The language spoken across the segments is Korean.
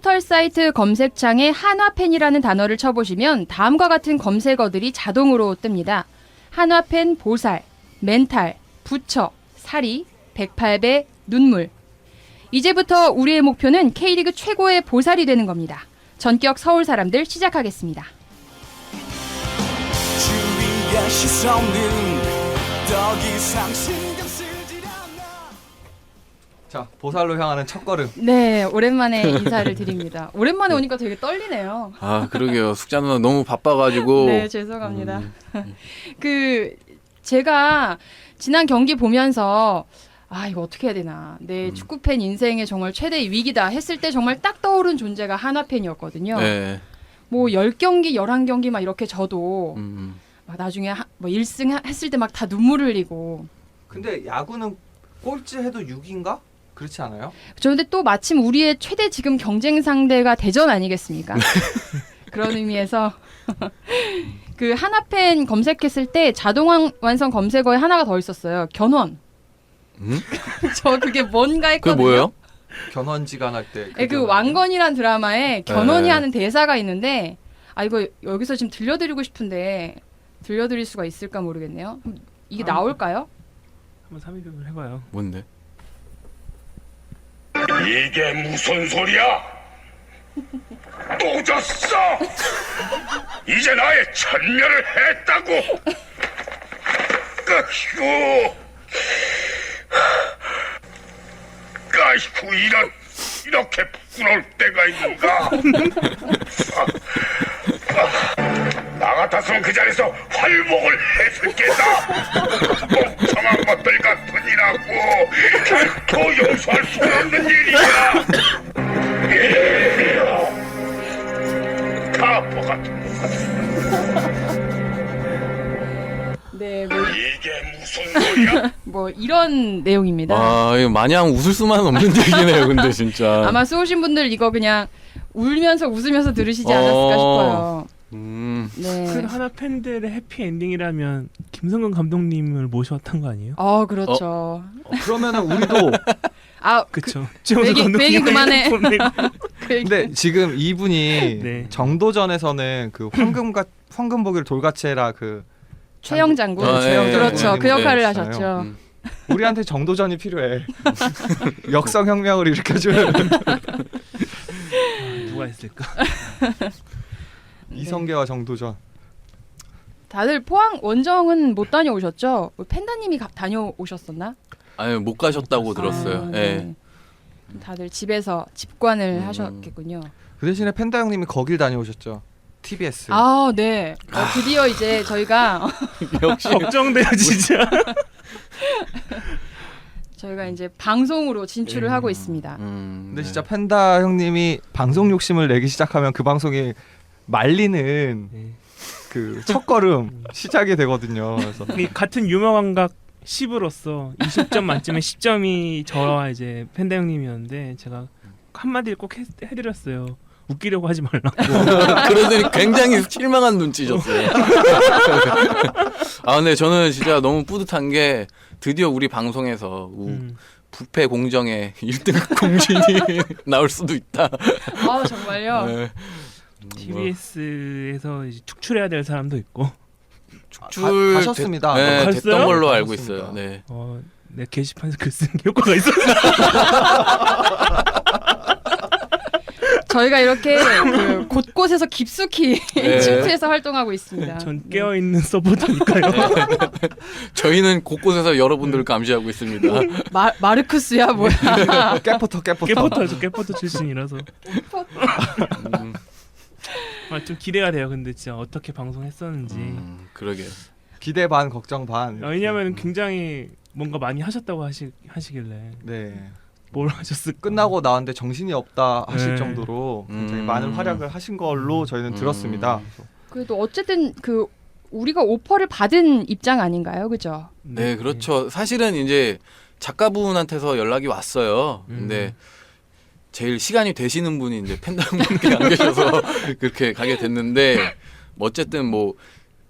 포털 사이트 검색창에 한화펜이라는 단어를 쳐보시면 다음과 같은 검색어들이 자동으로 뜹니다. 한화펜 보살, 멘탈, 부처, 사리, 108배, 눈물. 이제부터 우리의 목표는 K리그 최고의 보살이 되는 겁니다. 전격 서울 사람들 시작하겠습니다. 주위의 시선은 더 이상 신경 쓰지 않아. 자, 보살로 향하는 첫걸음. 네, 오랜만에 인사를 드립니다. 오랜만에 오니까 되게 떨리네요. 아, 그러게요. 숙자 누나 너무 바빠가지고. 네, 죄송합니다. 제가 지난 경기 보면서 이거 어떻게 해야 되나. 내 축구팬 인생의 정말 최대의 위기다 했을 때 정말 딱 떠오른 존재가 한화팬이었거든요. 네. 뭐 10경기, 11경기 막 이렇게 져도 막 나중에 뭐 1승 했을 때 막 다 눈물 흘리고. 근데 야구는 꼴찌 해도 6인가? 그렇지 않아요? 그런데 또 마침 우리의 최대 지금 경쟁 상대가 대전 아니겠습니까? 그런 의미에서 그 하나팬 검색했을 때 자동 완성 검색어에 하나가 더 있었어요. 견훤. 저 그게 뭔가 그게 했거든요. 뭐예요? 견훤지간 할 때. 네, 그 왕건이란 드라마에 견훤이 네. 하는 대사가 있는데 이거 여기서 지금 들려드리고 싶은데 들려드릴 수가 있을까 모르겠네요. 이게 나올까요? 한번 삼위병을 해봐요. 뭔데? 이게 무슨 소리야? 또 졌어! 이제 나의 천멸을 했다고! 아이고, 이렇게 부끄러울 때가 있는가? 나 같았으면 그 자리에서 활복을 했을 게다! 멍청한 것들 같으니라고! 결코 용서할 수 없는 일이야! 가포 같은 것 같아. 네, 이게 무슨 소리야? 뭐 이런 내용입니다. 아, 이거 마냥 웃을 수만 없는 얘기네요, 근데 진짜. 아마 쏘신 분들 이거 그냥 울면서 웃으면서 들으시지 않았을까 싶어요. 네. 그 하나 팬들의 해피 엔딩이라면 김성근 감독님을 모셔왔던 거 아니에요? 그렇죠. 그러면은 우리도 그쵸. 그 얘기 그만해. 근데 지금 이분이 네. 정도전에서는 그 황금보기를 돌같이 해라 그 최영 장군. 네. 그렇죠. 그 역할을 네. 하셨죠. 우리한테 정도전이 필요해. 역성혁명을 일으켜주는 누가 있을까? 이성계와 정도전. 다들 포항 원정은 못 다녀오셨죠? 팬다님이 다녀오셨었나? 아니, 못 가셨다고 들었어요. 예. 다들 집에서 집관을 하셨겠군요. 그 대신에 펜다 형님이 거길 다녀오셨죠. TBS. 네. 드디어 이제 저희가 역시. 걱정돼요 진짜. 저희가 이제 방송으로 진출을 하고 있습니다. 근데 진짜 펜다 형님이 방송 욕심을 내기 시작하면 그 방송이 말리는 그 첫걸음 시작이 되거든요. 그래서 이 같은 유머 감각 10으로서 20점 만점에 10점이 저와 이제 팬다 형님이었는데 제가 한마디를 꼭 해드렸어요. 웃기려고 하지 말라고. 그러더니 굉장히 실망한 눈치셨어요. 아, 근데 저는 진짜 너무 뿌듯한 게 드디어 우리 방송에서 부패 공정의 1등 공신이 나올 수도 있다. 정말요? 네. TBS에서 이제 축출해야 될 사람도 있고. 가셨습니다. 네, 갔어요? 됐던 걸로 알고 가셨습니다. 있어요. 네. 내 게시판에서 글 쓰는 효과가 있었어요. 저희가 이렇게 그 곳곳에서 깊숙이 네. 침투해서 활동하고 있습니다. 전 깨어있는 서포터니까요. 저희는 곳곳에서 여러분들을 감시하고 있습니다. 마르크스야 뭐야? 깨포터. 깨포터 출신이라서. 좀 기대가 돼요. 근데 진짜 어떻게 방송했었는지. 그러게요. 기대 반 걱정 반. 왜냐하면 굉장히 뭔가 많이 하셨다고 하시길래 네. 뭘 하셨을까? 끝나고 나왔는데 정신이 없다 하실 네. 정도로 굉장히 많은 활약을 하신 걸로 저희는 들었습니다. 그래도 어쨌든 그 우리가 오퍼를 받은 입장 아닌가요, 그죠? 네, 그렇죠. 사실은 이제 작가분한테서 연락이 왔어요. 근데 제일 시간이 되시는 분이 이제 팬덤분께 안 계셔서 그렇게 가게 됐는데 어쨌든 뭐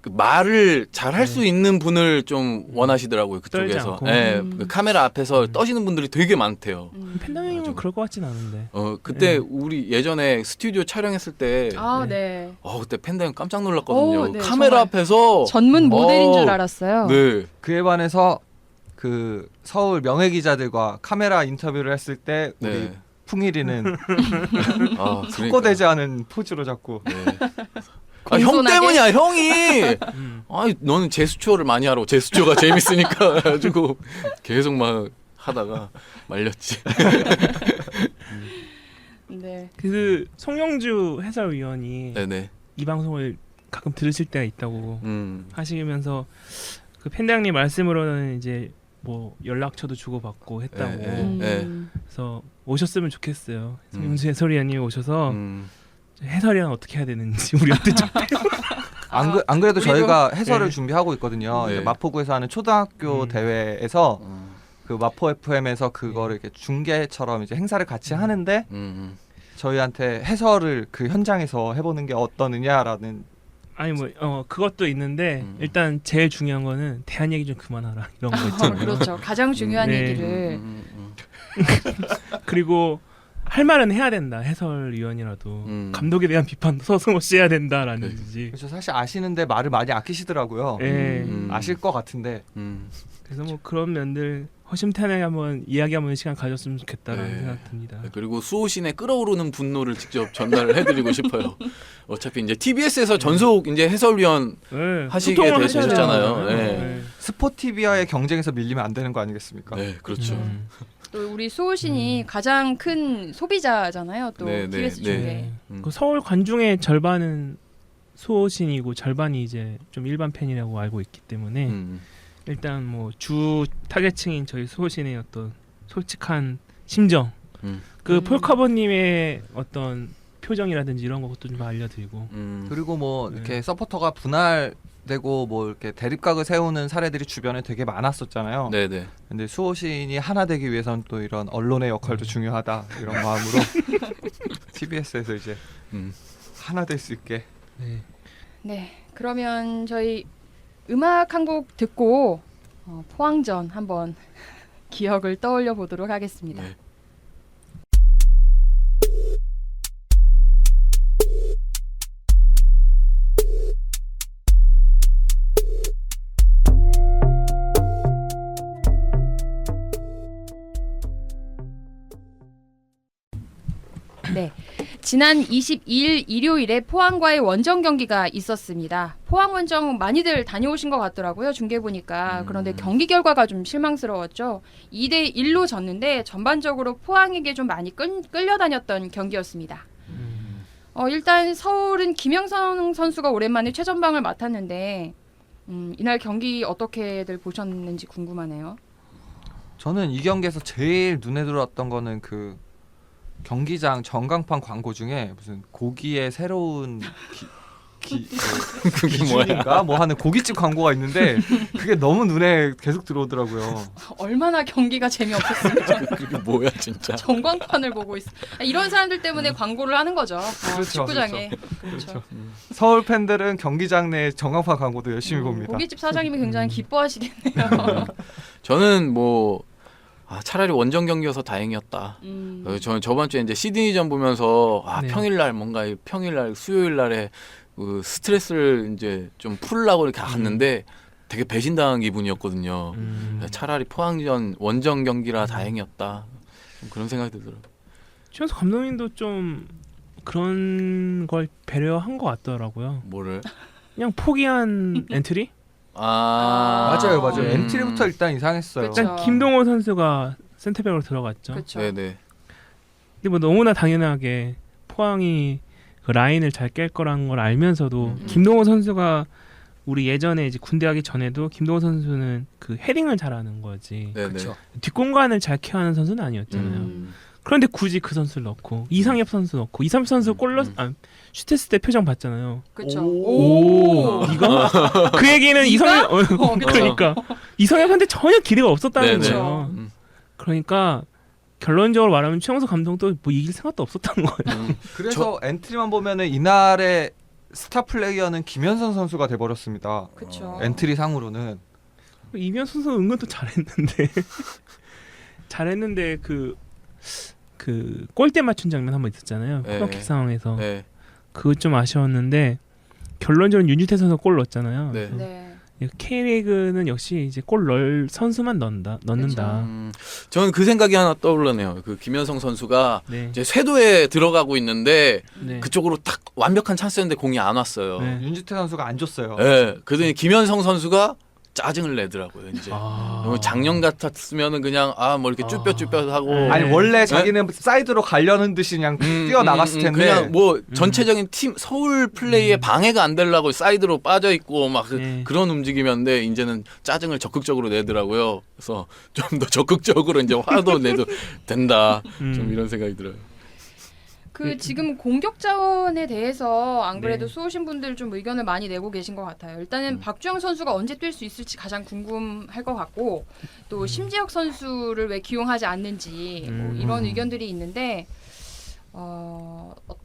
그 말을 잘 할 수 있는 분을 좀 원하시더라고요 떨지 그쪽에서. 않고. 예, 그 카메라 앞에서 떠시는 분들이 되게 많대요. 팬더님은 맞아. 그럴 것 같진 않은데. 그때 우리 예전에 스튜디오 촬영했을 때 네. 그때 팬더님 깜짝 놀랐거든요. 오, 네, 카메라 정말 앞에서 전문 모델인 줄 알았어요. 네. 그에 반해서 그 서울 명예 기자들과 카메라 인터뷰를 했을 때 우리 네. 풍일이는 그러니까요. 섞어대지 않은 포즈로 자꾸 네. 형 공손하게? 때문이야 형이. 아니 너는 제스처를 많이 하라고. 제스처가 재밌으니까 가지고 계속 막 하다가 말렸지. 네. 그 송영주 해설위원이 네네. 이 방송을 가끔 들으실 때가 있다고 음. 하시면서 그 팬장님 말씀으로는 이제 뭐 연락처도 주고받고 했다고. 네. 그래서 오셨으면 좋겠어요. 송영주 해설위원님 오셔서 음. 해설이랑 어떻게 해야 되는지 우리한테 좀 안 그래도 저희가 해설을 네. 준비하고 있거든요. 네. 이제 마포구에서 하는 초등학교 대회에서 그 마포 FM에서 그거를 이렇게 중계처럼 이제 행사를 같이 하는데 저희한테 해설을 그 현장에서 해보는 게 어떠느냐라는. 아니 뭐 그것도 있는데 일단 제일 중요한 거는 대한 얘기 좀 그만하라 이런 거 있잖아요. 그렇죠. 가장 중요한 네. 얘기를. 그리고 할 말은 해야 된다. 해설위원이라도 감독에 대한 비판도 서슴없이 해야 된다라는지. 그렇죠. 사실 아시는데 말을 많이 아끼시더라고요. 예. 아실 것 같은데. 그래서 뭐 그런 면들 허심탄회하게 한번 이야기하는 시간 가졌으면 좋겠다라는 네. 생각 듭니다. 그리고 수호신의 끓어오르는 분노를 직접 전달을 해드리고 싶어요. 어차피 이제 TBS에서 전속 이제 해설위원 네. 하시게 소통을 하셔야 되셨잖아요. 돼요. 네. 스포티비아의 경쟁에서 밀리면 안 되는 거 아니겠습니까? 네, 그렇죠. 또 우리 수호신이 가장 큰 소비자잖아요. 또 네, 네, TBS 네. 중에. 그 서울 관중의 절반은 수호신이고 절반이 이제 좀 일반 팬이라고 알고 있기 때문에 일단 뭐 주 타겟층인 저희 수호신의 어떤 솔직한 심정, 그 폴카버님의 어떤 표정이라든지 이런 것도 좀 알려드리고. 그리고 뭐 이렇게 서포터가 분할되고 뭐 이렇게 대립각을 세우는 사례들이 주변에 되게 많았었잖아요. 네네. 근데 수호신이 하나 되기 위해서는 또 이런 언론의 역할도 중요하다 이런 마음으로 TBS에서 이제 하나 될 수 있게. 네. 그러면 저희 음악 한 곡 듣고 포항전 한번 기억을 떠올려 보도록 하겠습니다. 네. 네. 지난 22일 일요일에 포항과의 원정 경기가 있었습니다. 포항 원정 많이들 다녀오신 것 같더라고요. 중계 보니까. 그런데 경기 결과가 좀 실망스러웠죠. 2대 1로 졌는데 전반적으로 포항에게 좀 많이 끌려다녔던 경기였습니다. 일단 서울은 김영성 선수가 오랜만에 최전방을 맡았는데 이날 경기 어떻게들 보셨는지 궁금하네요. 저는 이 경기에서 제일 눈에 들어왔던 거는 그 경기장 전광판 광고 중에 무슨 고기의 새로운 그게 뭐야? 기준인가 뭐 하는 고깃집 광고가 있는데 그게 너무 눈에 계속 들어오더라고요. 얼마나 경기가 재미없었습니까? 그게 뭐야 진짜? 전광판을 보고 있어. 이런 사람들 때문에 광고를 하는 거죠. 그렇죠, 축구장에. 그렇죠. 서울 팬들은 경기장 내 전광판 광고도 열심히 봅니다. 고깃집 사장님이 굉장히 기뻐하시겠네요. 저는 뭐 차라리 원정 경기여서 다행이었다. 저는 저번 주에 이제 시드니전 보면서 네. 평일날 뭔가 평일날 수요일날에 그 스트레스를 이제 좀 풀려고 이렇게 갔는데 되게 배신당한 기분이었거든요. 차라리 포항전 원정 경기라 다행이었다. 좀 그런 생각이 들더라고요. 최현수 감독님도 좀 그런 걸 배려한 것 같더라고요. 뭐를? 그냥 포기한 엔트리? 맞아요. 엔트리부터 일단 이상했어요. 그쵸. 일단 김동호 선수가 센터백으로 들어갔죠. 그렇죠. 네네. 근데 뭐 너무나 당연하게 포항이 그 라인을 잘 깰 거라는 걸 알면서도 김동호 선수가 우리 예전에 이제 군대 가기 전에도 김동호 선수는 그 헤딩을 잘하는 거지. 네네. 그렇죠. 뒷공간을 잘 케어하는 선수는 아니었잖아요. 그런데 굳이 그 선수를 넣고 이상엽 선수 넣고 이상엽 선수 슛했을 때 표정 봤잖아요. 그렇죠. 오, 이거? 그 얘기는 이성엽 그러니까 이성엽한테 전혀 기대가 없었다는 네네. 거예요. 그러니까 결론적으로 말하면 최영수 감독도 뭐 이길 생각도 없었다는 거예요. 그래서 엔트리만 보면은 이날의 스타 플레이어는 김현선 선수가 돼버렸습니다. 그렇죠. 엔트리 상으로는. 이면 선수 은근 또 잘했는데 잘했는데 그 골대 맞춘 장면 한번 있었잖아요. 네. 코너킥 상황에서 네. 그거 좀 아쉬웠는데 결론적으로 윤주태 선수 골 넣었잖아요. 네. 네. K리그는 역시 이제 골 넣을 선수만 넣는다. 저는 그 생각이 하나 떠올르네요. 그 김현성 선수가 네. 이제 쇄도에 들어가고 있는데 네. 그쪽으로 딱 완벽한 찬스였는데 공이 안 왔어요. 네. 윤지태 선수가 안 줬어요. 네. 그러더니 김현성 선수가 짜증을 내더라고요. 이제 작년 같았으면은 그냥 뭐 이렇게 쭈뼛쭈뼛하고 네. 아니 원래 자기는 사이드로 가려는 듯이 그냥 뛰어 나갔을 텐데 그냥 뭐 전체적인 팀 서울 플레이에 방해가 안 되려고 사이드로 빠져 있고 막 네. 그런 움직임이었는데 이제는 짜증을 적극적으로 내더라고요. 그래서 좀 더 적극적으로 이제 화도 내도 된다. 좀 이런 생각이 들어요. 그 지금 공격 자원에 대해서 안 그래도 네. 수호신 분들 좀 의견을 많이 내고 계신 것 같아요. 일단은 박주영 선수가 언제 뛸 수 있을지 가장 궁금할 것 같고 또 심지혁 선수를 왜 기용하지 않는지 뭐 이런 의견들이 있는데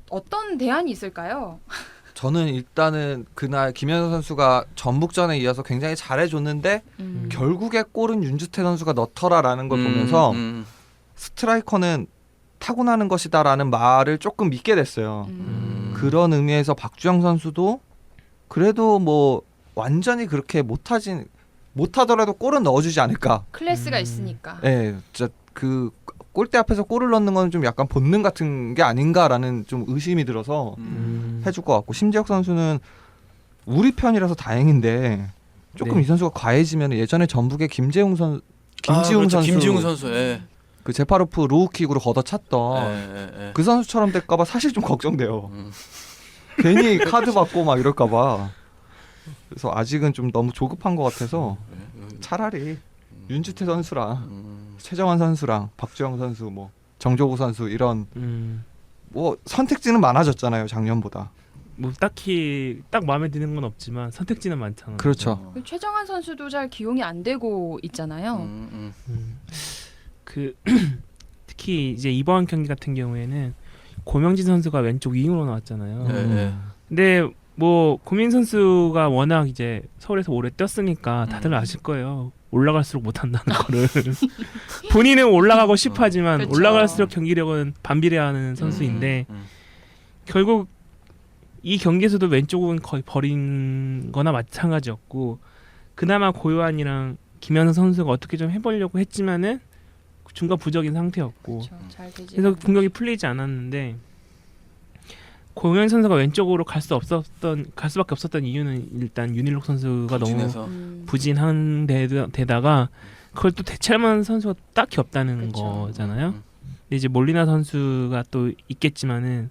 어떤 대안이 있을까요? 저는 일단은 그날 김현선 선수가 전북전에 이어서 굉장히 잘해줬는데 결국에 골은 윤주태 선수가 넣더라라는 걸 보면서 스트라이커는 타고나는 것이다라는 말을 조금 믿게 됐어요. 그런 의미에서 박주영 선수도 그래도 뭐 완전히 그렇게 못하더라도 골은 넣어주지 않을까. 클래스가 있으니까. 네, 진짜 그 골대 앞에서 골을 넣는 건 좀 약간 본능 같은 게 아닌가라는 좀 의심이 들어서 해줄 것 같고 심지혁 선수는 우리 편이라서 다행인데 조금 네. 이 선수가 과해지면 예전에 전북의 김지웅 선수 김지웅 선수. 예. 그 제파로프 로우킥으로 걷어찼던 예, 예. 그 선수처럼 될까봐 사실 좀 걱정돼요. 괜히 카드 받고 막 이럴까봐. 그래서 아직은 좀 너무 조급한 것 같아서 차라리 윤주태 선수랑 최정환 선수랑 박주영 선수, 뭐 정조구 선수 이런 뭐 선택지는 많아졌잖아요 작년보다. 뭐 딱히 딱 마음에 드는 건 없지만 선택지는 많잖아요. 그렇죠. 최정환 선수도 잘 기용이 안 되고 있잖아요. 그 특히 이제 이번 경기 같은 경우에는 고명진 선수가 왼쪽 윙으로 나왔잖아요. 예. 근데 뭐 고민 선수가 워낙 이제 서울에서 오래 뛰었으니까 다들 아실 거예요. 올라갈수록 못한다는 거를. 본인은 올라가고 싶어하지만 그쵸. 올라갈수록 경기력은 반비례하는 선수인데 결국 이 경기에서도 왼쪽은 거의 버린 거나 마찬가지였고 그나마 고요한이랑 김현선 선수가 어떻게 좀 해보려고 했지만은 중간 부적인 상태였고 그렇죠. 잘 되지. 그래서 공격이 풀리지 않았는데 고현 선수가 왼쪽으로 갈 수밖에 없었던 이유는 일단 윤일록 선수가 너무 부진해서. 부진한 데다가 그걸 또 대체할 만한 선수가 딱히 없다는 그쵸. 거잖아요. 근데 이제 몰리나 선수가 또 있겠지만은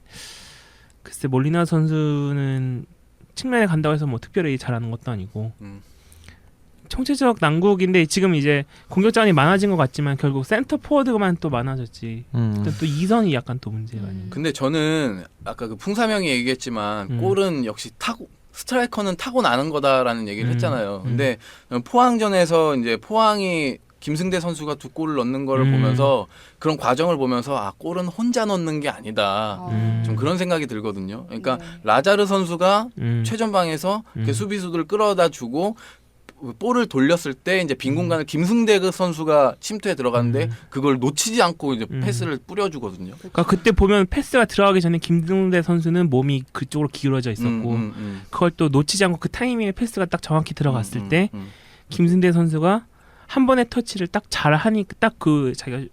글쎄 몰리나 선수는 측면에 간다고 해서 뭐 특별히 잘하는 것도 아니고 총체적 난국인데 지금 이제 공격자원이 많아진 것 같지만 결국 센터 포워드만 또 많아졌지. 또 이선이 약간 또 문제가 아니에요. 근데 저는 아까 그 풍사명이 얘기했지만 골은 역시 스트라이커는 타고 나는 거다라는 얘기를 했잖아요. 근데 포항전에서 이제 포항이 김승대 선수가 2골을 넣는 거를 보면서 그런 과정을 보면서 골은 혼자 넣는 게 아니다. 좀 그런 생각이 들거든요. 그러니까 네. 라자르 선수가 최전방에서 이렇게 수비수들을 끌어다 주고 볼을 돌렸을 때 이제 빈 공간을 김승대 그 선수가 침투해 들어가는데 그걸 놓치지 않고 이제 패스를 뿌려주거든요. 그러니까 그때 보면 패스가 들어가기 전에 김승대 선수는 몸이 그쪽으로 기울어져 있었고 그걸 또 놓치지 않고 그 타이밍에 패스가 딱 정확히 들어갔을 때 김승대 선수가 한 번의 터치를 딱 잘하니 딱 그 자기가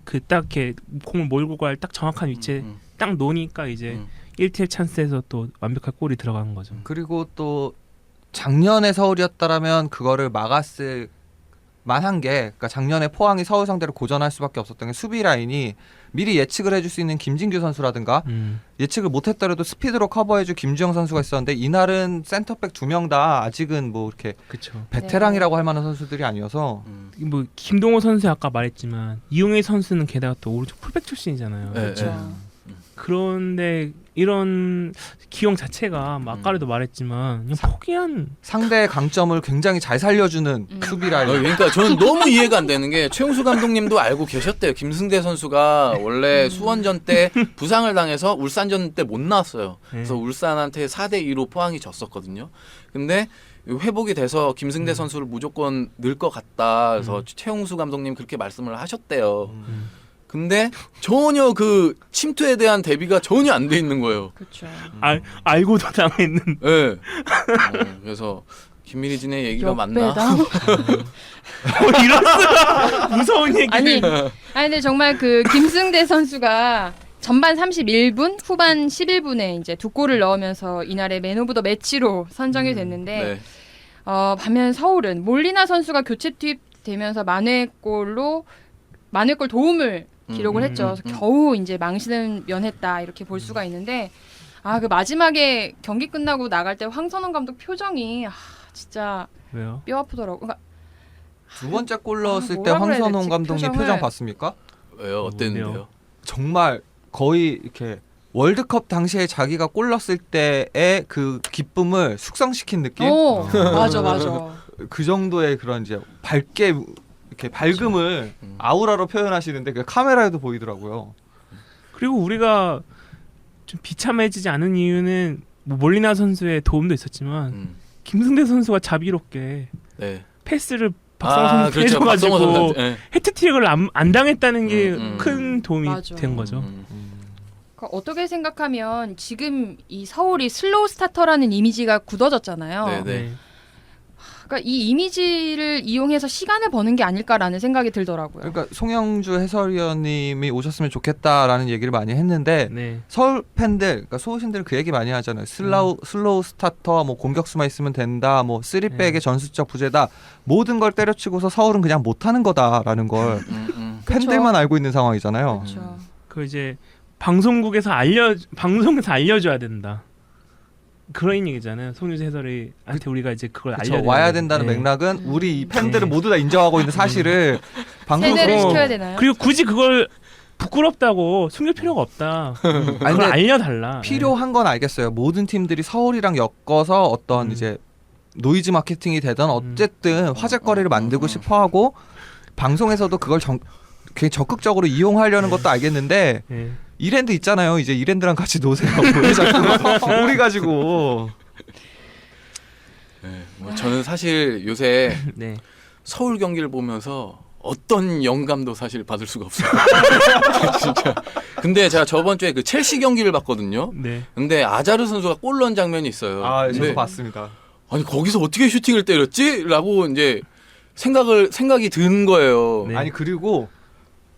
그 딱 이렇게 공을 몰고 갈 딱 정확한 위치에 딱 놓으니까 이제 1대1 찬스에서 또 완벽한 골이 들어간 거죠. 그리고 또 작년에 서울이었다라면 그거를 막았을 만한 게, 그러니까 작년에 포항이 서울 상대로 고전할 수밖에 없었던 게 수비 라인이 미리 예측을 해줄 수 있는 김진규 선수라든가 예측을 못했더라도 스피드로 커버해줄 김주영 선수가 있었는데 이날은 센터백 2명 다 아직은 뭐 이렇게 그렇죠. 베테랑이라고 할 만한 선수들이 아니어서 뭐 김동호 선수 아까 말했지만 이용희 선수는 게다가 또 오른쪽 풀백 출신이잖아요. 네, 그렇죠. 그런데 이런 기용 자체가 뭐 아까도 말했지만 그냥 포기한 상대의 강점을 굉장히 잘 살려주는 수비라. 그러니까 저는 너무 이해가 안 되는 게 최용수 감독님도 알고 계셨대요. 김승대 선수가 원래 수원전 때 부상을 당해서 울산전 때 못 나왔어요. 그래서 울산한테 4대2로 포항이 졌었거든요. 근데 회복이 돼서 김승대 선수를 무조건 넣을 것 같다. 그래서 최용수 감독님 그렇게 말씀을 하셨대요. 근데 전혀 그 침투에 대한 대비가 전혀 안 돼 있는 거예요. 그렇죠. 알고도 당했는. 네. 그래서 김민희진의 얘기가 맞나? 역배다. 이런 무서운 얘기. 아니 근데 정말 그 김승대 선수가 전반 31분, 후반 11분에 이제 두 골을 넣으면서 이날의 맨 오브 더 매치로 선정이 됐는데 네. 반면 서울은 몰리나 선수가 교체 투입되면서 만회골 도움을 기록을 했죠. 그래서 겨우 이제 망신을 면했다 이렇게 볼 수가 있는데 그 마지막에 경기 끝나고 나갈 때 황선홍 감독 표정이 진짜 왜요? 뼈 아프더라고. 그러니까 두 번째 골 넣었을 때 뭐라 그래야 황선홍 되지? 감독님 표정을- 표정 봤습니까? 왜요? 어땠는데요? 정말 거의 이렇게 월드컵 당시에 자기가 골 넣었을 때의 그 기쁨을 숙성시킨 느낌? 맞아. 그 정도의 그런 이제 밝게 이렇게 밝음을 아우라로 표현하시는데 그 카메라에도 보이더라고요. 그리고 우리가 좀 비참해지지 않은 이유는 뭐 몰리나 선수의 도움도 있었지만 김승대 선수가 자비롭게 네. 패스를 박성호 선수한테 그렇죠. 해줘가지고 박성호 선수한테, 네. 해트트릭을 안 당했다는 게 큰 도움이 맞아. 된 거죠. 그러니까 어떻게 생각하면 지금 이 서울이 슬로우 스타터라는 이미지가 굳어졌잖아요. 네. 네. 그러니까 이 이미지를 이용해서 시간을 버는 게 아닐까라는 생각이 들더라고요. 그러니까 송영주 해설위원님이 오셨으면 좋겠다라는 얘기를 많이 했는데 네. 서울 팬들, 그러니까 소호신들은 그 얘기 많이 하잖아요. 슬로우 스타터, 뭐 공격수만 있으면 된다, 뭐 쓰리백의 전술적 부재다, 모든 걸 때려치고서 서울은 그냥 못하는 거다라는 걸 팬들만 알고 있는 상황이잖아요. 그렇죠. 그 이제 방송에서 알려줘야 된다. 그런 얘기잖아요. 송유재 해설이한테 우리가 이제 그걸 그쵸, 알려야 와야 된다는 맥락은 우리 팬들은 모두 다 인정하고 있는 사실을 방송으로 세대를 시켜야 되나요? 그리고 굳이 그걸 부끄럽다고 숨길 필요가 없다. 아니, 그걸 근데 알려달라. 필요한 건 알겠어요. 모든 팀들이 서울이랑 엮어서 어떤 이제 노이즈 마케팅이 되던 어쨌든 화제거리를 만들고 싶어하고 방송에서도 그걸 굉장히 적극적으로 이용하려는 것도 알겠는데 네. 이랜드 있잖아요. 이제 이랜드랑 같이 노세요. 왜 자꾸 우리 가지고. 네. 뭐 저는 사실 요새 네. 서울 경기를 보면서 어떤 영감도 사실 받을 수가 없어요. 진짜. 근데 제가 저번 주에 그 첼시 경기를 봤거든요. 네. 근데 아자르 선수가 골 넣은 장면이 있어요. 저도 근데 봤습니다. 아니 거기서 어떻게 슈팅을 때렸지? 라고 이제 생각이 든 거예요. 네. 아니 그리고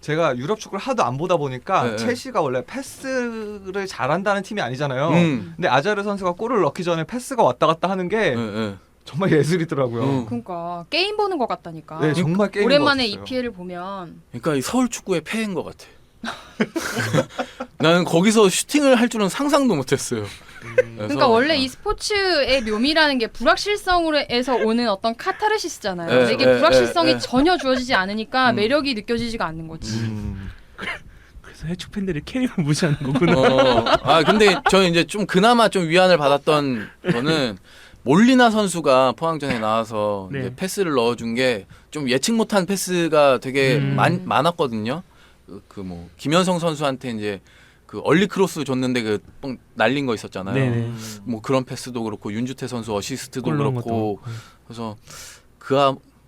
제가 유럽 축구를 하도 안 보다 보니까 네. 첼시가 원래 패스를 잘한다는 팀이 아니잖아요. 음. 근데 아자르 선수가 골을 넣기 전에 패스가 왔다 갔다 하는 게 네. 정말 예술이더라고요. 그러니까 게임 보는 것 같다니까. 네, 정말 게임 오랜만에 EPL을 보면 그러니까 이 서울 축구의 폐해인 것 같아. 나는 거기서 슈팅을 할 줄은 상상도 못했어요. 그러니까 원래 이 스포츠의 묘미라는 게 불확실성에서 오는 어떤 카타르시스잖아요. 네, 근데 이게 네, 불확실성이 네. 전혀 주어지지 않으니까 매력이 느껴지지가 않는 거지. 그래서 해축 팬들이 캐리어 무시하는 거구나. 근데 저는 이제 좀 그나마 좀 위안을 받았던 거는 몰리나 선수가 포항전에 나와서 네. 이제 패스를 넣어준 게 좀 예측 못한 패스가 되게 많았거든요. 그 뭐 김현성 선수한테 이제 그 얼리 크로스 줬는데 그 뻥 날린 거 있었잖아요. 네네. 뭐 그런 패스도 그렇고 윤주태 선수 어시스트도 골 넣은 그렇고 것도. 그래서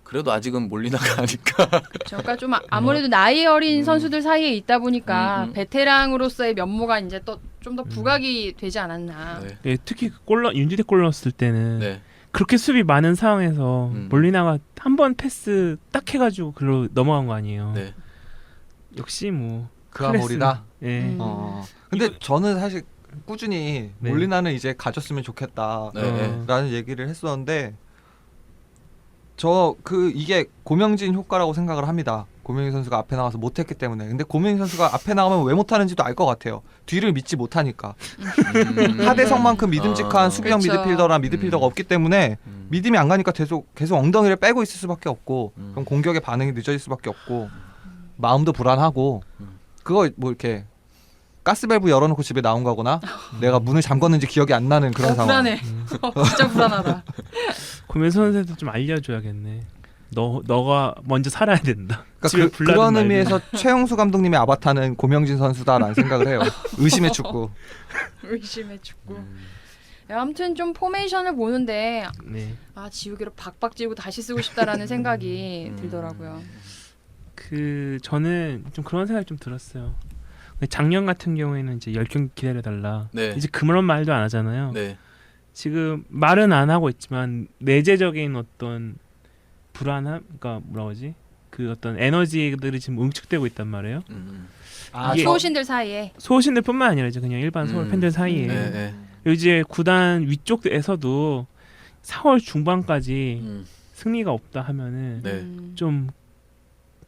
그래도 아직은 몰리나가 아닐까. 그러니까 좀 아무래도 나이 어린 선수들 사이에 있다 보니까 베테랑으로서의 면모가 이제 또 좀 더 부각이 되지 않았나. 네. 네, 특히 윤주태 골 넣었을 때는 네. 그렇게 수비 많은 상황에서 몰리나가 한 번 패스 딱 해가지고 글로 넘어간 거 아니에요. 네. 역시 뭐 그아몰이다. 예. 근데 저는 사실 꾸준히 네. 몰리나는 이제 가졌으면 좋겠다라는 네. 얘기를 했었는데 이게 고명진 효과라고 생각을 합니다. 고명진 선수가 앞에 나와서 못했기 때문에. 근데 고명진 선수가 앞에 나오면 왜 못하는지도 알 것 같아요. 뒤를 믿지 못하니까. 하대성만큼 믿음직한 수비형 그렇죠. 미드필더나 미드필더가 없기 때문에 믿음이 안 가니까 계속 엉덩이를 빼고 있을 수밖에 없고 그럼 공격의 반응이 늦어질 수밖에 없고 마음도 불안하고 그거 뭐 이렇게 가스밸브 열어놓고 집에 나온 거거나 내가 문을 잠궜는지 기억이 안 나는 그런 상황. 불안해. 진짜 불안하다. 구매 선수한테 좀 알려줘야겠네. 너가 먼저 살아야 된다. 집에 그러니까 불나든 그런 말든. 의미에서 최용수 감독님의 아바타는 고명진 선수다라는 생각을 해요. 의심의 축구. 의심의 축구. 아무튼 좀 포메이션을 보는데 네. 아 지우개로 박박 지우고 다시 쓰고 싶다라는 생각이 들더라고요. 저는 좀 그런 생각이 좀 들었어요. 작년 같은 경우에는 이제 10경기 기다려달라. 네. 이제 그런 말도 안 하잖아요. 네. 지금 말은 안 하고 있지만 내재적인 어떤 불안함, 그러니까 뭐라 그러지? 그 어떤 에너지들이 지금 응축되고 있단 말이에요. 아, 이게- 소신들 사이에. 소신들뿐만 아니라 이제 그냥 일반 서울 팬들 사이에 네, 네. 이제 구단 위쪽에서도 4월 중반까지 음. 승리가 없다 하면은 네. 좀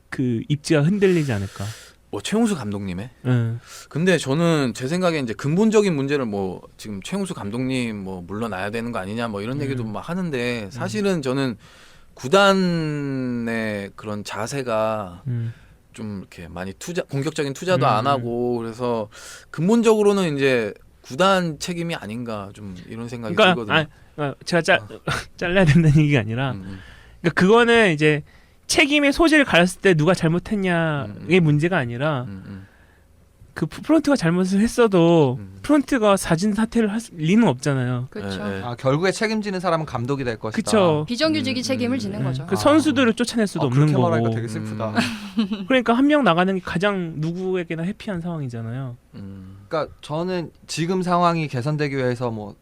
그 입지가 흔들리지 않을까. 뭐 최용수 감독님의. 응. 근데 저는 제 생각에 이제 근본적인 문제를 뭐 지금 최용수 감독님 뭐 물러나야 되는 거 아니냐 뭐 이런 얘기도 막 하는데 사실은 저는 구단의 그런 자세가 좀 이렇게 많이 공격적인 투자도 안 하고 그래서 근본적으로는 이제 구단 책임이 아닌가 좀 이런 생각이 들거든요. 그러니까 제가 잘라야 된다는 얘기가 아니라 그러니까 그거는 이제 책임의 소재를 가렸을 때 누가 잘못했냐의 문제가 아니라 그 프론트가 잘못을 했어도 프론트가 사진 사퇴를 할 리는 없잖아요. 그렇죠. 네, 네. 아, 결국에 책임지는 사람은 감독이 될 것이다. 그렇죠. 비정규직이 책임을 지는 거죠. 그 선수들을 쫓아낼 수도 없는 그렇게 말하니까 거고. 되게 슬프다. 그러니까 한 명 나가는 게 가장 누구에게나 해피한 상황이잖아요. 그러니까 저는 지금 상황이 개선되기 위해서 뭐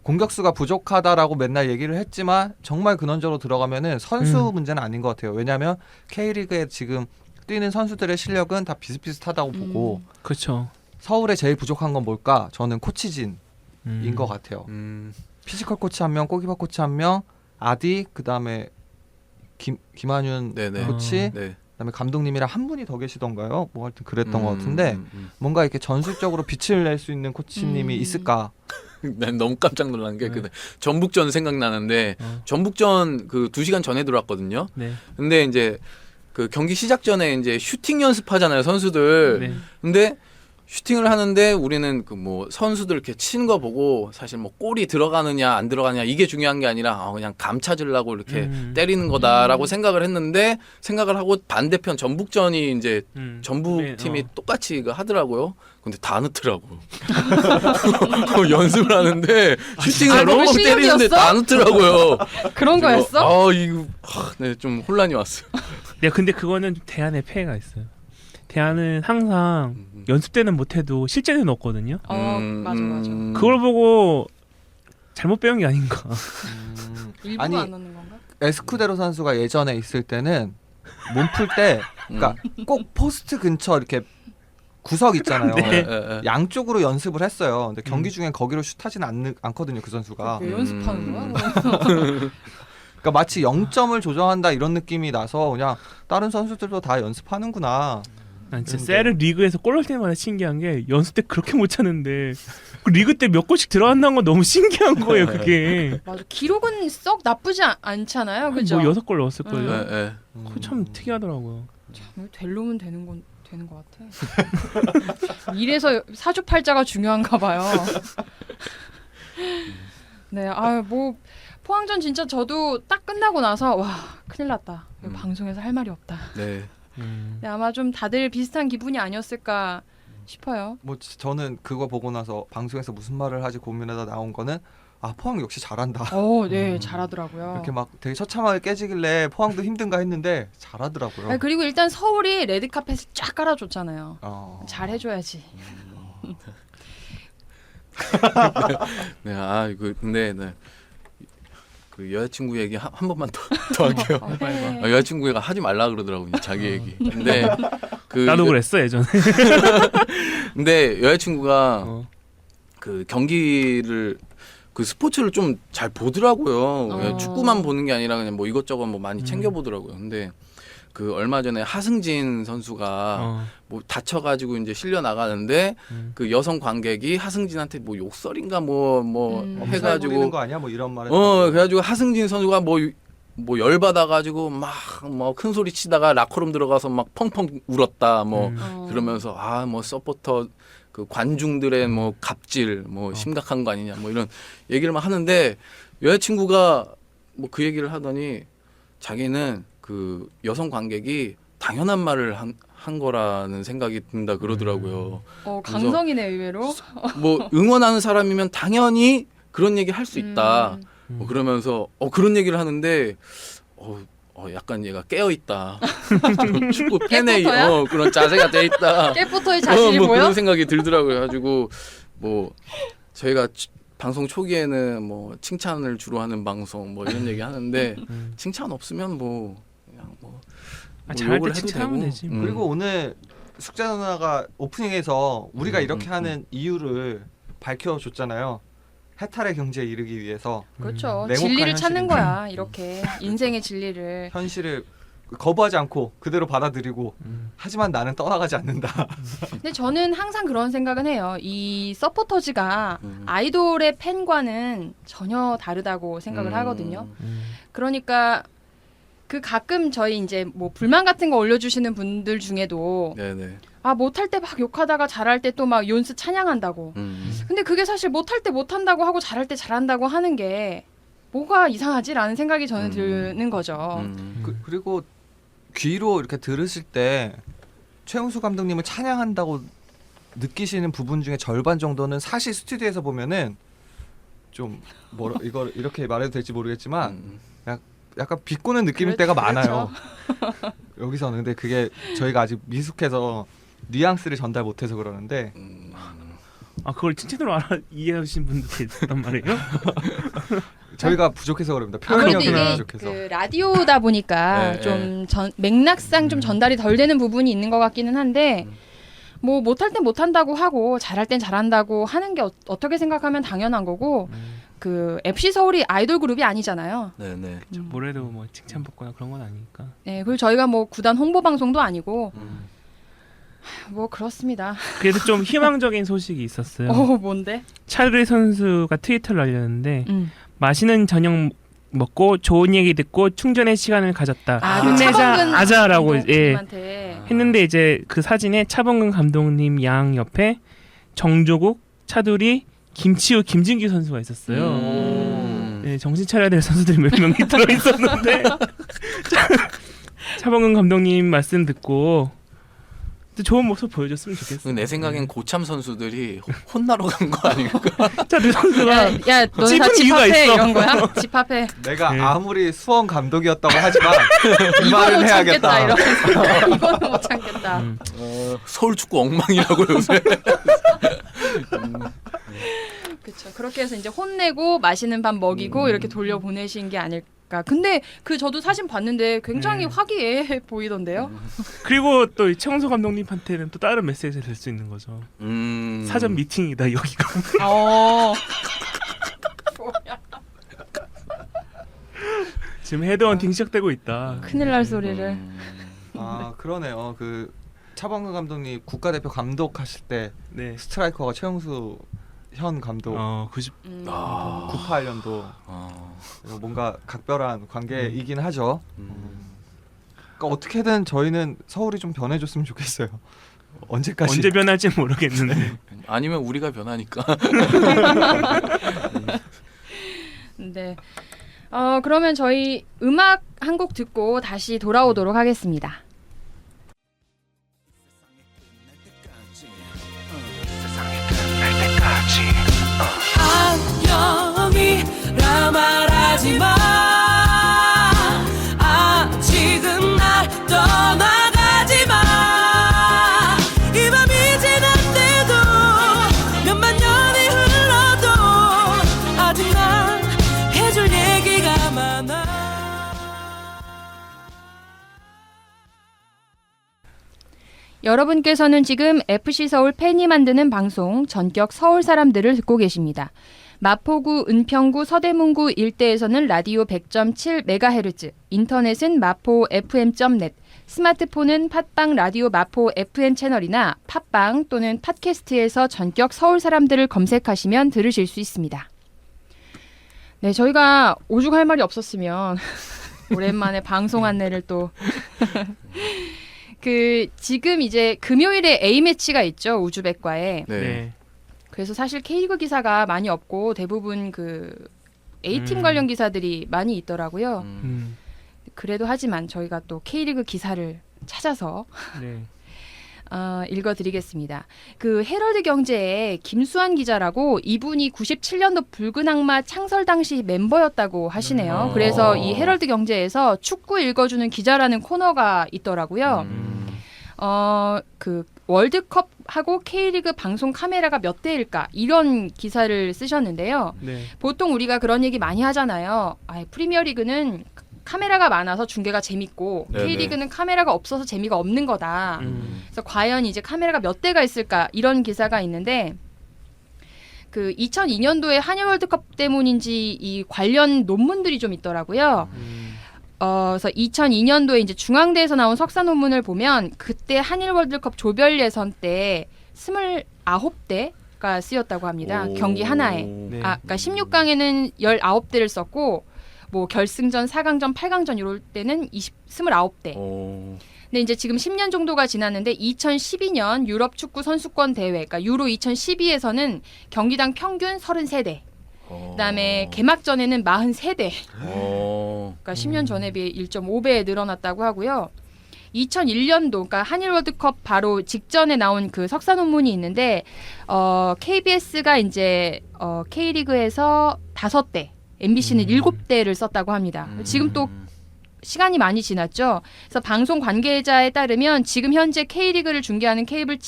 공격수가 부족하다라고 맨날 얘기를 했지만 정말 근원적으로 들어가면은 선수 문제는 아닌 것 같아요. 왜냐하면 K리그에 지금 뛰는 선수들의 실력은 다 비슷비슷하다고 보고 그렇죠. 서울에 제일 부족한 건 뭘까? 저는 코치진인 것 같아요. 피지컬 코치 한 명, 골키퍼 코치 한 명, 아디 그다음에 김한윤 네네. 코치, 네. 그다음에 감독님이랑 한 분이 더 계시던가요? 뭐 하여튼 그랬던 것 같은데 뭔가 이렇게 전술적으로 빛을 낼 수 있는 코치님이 있을까? 난 너무 깜짝 놀란 게 그 전북전 생각나는데 전북전 그 2시간 전에 들어왔거든요. 네. 근데 이제 그 경기 시작 전에 이제 슈팅 연습하잖아요, 선수들. 네. 근데 슈팅을 하는데 우리는 그 뭐 선수들 이렇게 치는 거 보고 사실 뭐 골이 들어가느냐 안 들어가느냐 이게 중요한 게 아니라 그냥 감 찾으려고 이렇게 때리는 거다라고 생각을 했는데 생각을 하고 반대편 전북전이 이제 전북 네, 팀이 똑같이 이거 하더라고요. 근데 다 넣더라고. 연습을 하는데 슈팅을 그거 너무 때리는데 실력이었어? 다 넣더라고요. 그런 거였어? 이거 네, 좀 혼란이 왔어요. 네, 근데 그거는 좀 대안의 폐해가 있어요. 대안은 항상 연습 때는 못해도 실제는 없거든요. 맞아. 그걸 보고 잘못 배운 게 아닌가. 일부러 아니, 안 넣는 건가? 에스쿠데로 선수가 예전에 있을 때는 몸 풀 때 그러니까 꼭 포스트 근처 이렇게 구석 있잖아요. 네. 양쪽으로 연습을 했어요. 근데 경기 중엔 거기로 슛하지는 않거든요, 그 선수가. 왜 연습하는 거야? 그러니까 마치 0점을 조정한다 이런 느낌이 나서 그냥 다른 선수들도 다 연습하는구나. 난 진짜 세르 리그에서 골 넣을 때마다 신기한 게 연습 때 그렇게 못 차는데 그 리그 때 몇 골씩 들어간다는 건 너무 신기한 거예요, 그게. 맞아. 기록은 썩 나쁘지 않잖아요, 그죠? 뭐 6골 넣었을 걸요. 네, 네. 그거 참 특이하더라고요. 될 놈은 되는 것 같아. 이래서 사주팔자가 중요한가 봐요. 네, 뭐 포항전 진짜 저도 딱 끝나고 나서 와 큰일 났다. 이거 방송에서 할 말이 없다. 네. 네, 아마 좀 다들 비슷한 기분이 아니었을까 싶어요. 뭐 저는 그거 보고 나서 방송에서 무슨 말을 하지 고민하다 나온 거는 포항 역시 잘한다. 네, 잘하더라고요. 이렇게 막 되게 처참하게 깨지길래 포항도 힘든가 했는데 잘하더라고요. 그리고 일단 서울이 레드카펫을 쫙 깔아줬잖아요. 잘해줘야지. 네, 이거 근데 그 여자친구 얘기 한 번만 더 할게요. 여자친구가 하지 말라 그러더라고요, 자기 얘기. 근데 나도 그랬어 예전에. 근데 여자친구가 그 경기를 그 스포츠를 좀 잘 보더라고요. 축구만 보는 게 아니라 그냥 뭐 이것저것 뭐 많이 챙겨 보더라고요. 근데 그 얼마 전에 하승진 선수가 뭐 다쳐가지고 이제 실려 나가는데 그 여성 관객이 하승진한테 뭐 욕설인가 뭐 해가지고 부리는 거 아니야? 뭐 이런 말을. 그래가지고 하승진 선수가 뭐 열받아가지고 막 뭐 큰 소리 치다가 라커룸 들어가서 막 펑펑 울었다 뭐 그러면서 뭐 서포터 그 관중들의 뭐 갑질 뭐 심각한 거 아니냐 뭐 이런 얘기를 막 하는데 여자친구가 뭐 그 얘기를 하더니 자기는 그 여성 관객이 당연한 말을 한 거라는 생각이 든다 그러더라고요. 강성이네 의외로. 뭐 응원하는 사람이면 당연히 그런 얘기 할 수 있다. 뭐 그러면서 그런 얘기를 하는데 약간 얘가 깨어 있다. 축구 팬의 깨포터야? 그런 자세가 돼 있다. 깨포터의 자신이 뭐 보여? 그런 생각이 들더라고요. 가지고 뭐 저희가 방송 초기에는 뭐 칭찬을 주로 하는 방송 뭐 이런 얘기 하는데 칭찬 없으면 뭐 그냥 뭐 잘할 욕을 때 해도 칭찬하면 되고. 되지. 그리고 오늘 숙제 누나가 오프닝에서 우리가 이렇게 하는 이유를 밝혀줬잖아요. 해탈의 경지에 이르기 위해서 그렇죠. 냉혹한 진리를 찾는 현실입니다. 거야. 이렇게 인생의 진리를. 현실을 거부하지 않고 그대로 받아들이고 하지만 나는 떠나가지 않는다. 근데 저는 항상 그런 생각은 해요. 이 서포터즈가 아이돌의 팬과는 전혀 다르다고 생각을 하거든요. 그러니까 그 가끔 저희 이제 뭐 불만 같은 거 올려주시는 분들 중에도 네네. 못할 때 막 욕하다가 잘할 때 또 막 연스 찬양한다고. 근데 그게 사실 못할 때 못한다고 하고 잘할 때 잘한다고 하는 게 뭐가 이상하지라는 생각이 저는 드는 거죠. 그리고 귀로 이렇게 들으실 때 최용수 감독님을 찬양한다고 느끼시는 부분 중에 절반 정도는 사실 스튜디오에서 보면은 좀 이걸 이렇게 말해도 될지 모르겠지만 약간 비꼬는 느낌일 때가 많아요. 여기서는 근데 그게 저희가 아직 미숙해서 뉘앙스를 전달 못해서 그러는데 그걸 칭찬으로 이해하신 분들도 있단 말이에요? 저희가 부족해서 그럽니다. 표현력이 아무래도 이게 부족해서. 그 라디오다 보니까 네, 좀 맥락상 좀 전달이 덜 되는 부분이 있는 것 같기는 한데 뭐 못할 땐 못한다고 하고 잘할 땐 잘한다고 하는 게 어떻게 생각하면 당연한 거고 그 FC 서울이 아이돌 그룹이 아니잖아요. 네네. 뭐래도 뭐 칭찬받거나 그런 건 아니니까. 네, 그리고 저희가 뭐 구단 홍보 방송도 아니고 뭐 그렇습니다. 그래도 좀 희망적인 소식이 있었어요. 뭔데? 차두리 선수가 트위터를 알렸는데 맛있는 저녁 먹고 좋은 얘기 듣고 충전의 시간을 가졌다. 그 차범근 아자라고 감독님한테. 했는데 이제 그 사진에 차범근 감독님 양 옆에 정조국, 차두리, 김치우, 김진규 선수가 있었어요. 네, 정신 차려야 될 선수들이 몇 명이 들어 있었는데 차범근 감독님 말씀 듣고 좋은 모습 보여줬으면 좋겠어. 내 생각엔 고참 선수들이 혼나러 간 거 아닐까? 차두리 선수가 야, 너네 다 찝은 이유가 집합해 있어. 이런 거야? 집합해. 내가 네. 아무리 수원 감독이었다고 하지만 이 이거는 말은 못 참겠다 해야겠다. 이러면서 이거는 못 참겠다. 서울 축구 엉망이라고 요새. 그렇죠. 그렇게 해서 이제 혼내고 맛있는 밥 먹이고 이렇게 돌려 보내신 게 아닐까. 근데 저도 사진 봤는데 굉장히 화기애애 보이던데요. 그리고 또 최용수 감독님한테는 또 다른 메시지가 될 수 있는 거죠. 사전 미팅이다 여기가. 지금 헤드헌팅 시작되고 있다. 큰일 날 소리를. 그러네요. 그 차범근 감독님 국가대표 감독하실 때 네. 스트라이커가 최용수 현 감독 98년도 뭔가 각별한 관계이긴 하죠. 그러니까 어떻게든 저희는 서울이 좀 변해줬으면 좋겠어요. 언제까지? 언제 변할지 모르겠는데. 아니면 우리가 변하니까. 네. 그러면 저희 음악 한 곡 듣고 다시 돌아오도록 하겠습니다. 안녕이라 말하지 마. 지금 날 떠나가지 마. 이 밤이 지났대도 몇만 년이 흘러도 아직 난 해줄 얘기가 많아. 여러분께서는 지금 FC 서울 팬이 만드는 방송 전격 서울 사람들을 듣고 계십니다. 마포구, 은평구, 서대문구 일대에서는 라디오 100.7MHz, 인터넷은 마포 fm.net, 스마트폰은 팟빵 라디오 마포 FM 채널이나 팟빵 또는 팟캐스트에서 전격 서울 사람들을 검색하시면 들으실 수 있습니다. 네, 저희가 오죽할 말이 없었으면 오랜만에 방송 안내를 또 그 지금 이제 금요일에 A 매치가 있죠 우즈벡과에. 네. 네. 그래서 사실 K리그 기사가 많이 없고 대부분 그 A팀 관련 기사들이 많이 있더라고요. 그래도 하지만 저희가 또 K리그 기사를 찾아서 네. 읽어드리겠습니다. 그 헤럴드 경제의 김수환 기자라고 이분이 97년도 붉은 악마 창설 당시 멤버였다고 하시네요. 그래서 이 헤럴드 경제에서 축구 읽어주는 기자라는 코너가 있더라고요. 그 월드컵하고 K리그 방송 카메라가 몇 대일까 이런 기사를 쓰셨는데요. 네. 보통 우리가 그런 얘기 많이 하잖아요. 프리미어리그는 카메라가 많아서 중계가 재밌고 네네. K리그는 카메라가 없어서 재미가 없는 거다. 그래서 과연 이제 카메라가 몇 대가 있을까 이런 기사가 있는데 그 2002년도에 한일 월드컵 때문인지 이 관련 논문들이 좀 있더라고요. 그래서 2002년도에 이제 중앙대에서 나온 석사 논문을 보면 그때 한일 월드컵 조별 예선 때 29대가 쓰였다고 합니다. 경기 하나에. 네. 그러니까 16강에는 19대를 썼고 뭐 결승전, 4강전, 8강전 이럴 때는 29대. 근데 이제 지금 10년 정도가 지났는데 2012년 유럽 축구 선수권 대회, 그러니까 유로 2012에서는 경기당 평균 33대. 그다음에 개막전에는 43대. 그러니까 10년 전에 비해 1.5배 늘어났다고 하고요. 2001년도 그러니까 한일 월드컵 바로 직전에 나온 그 석사 논문이 있는데 KBS가 이제 K리그에서 5대, MBC는 7대를 썼다고 합니다. 지금 또 시간이 많이 지났죠. 그래서 방송 관계자에 따르면 지금 현재 K리그를 중계하는 케이블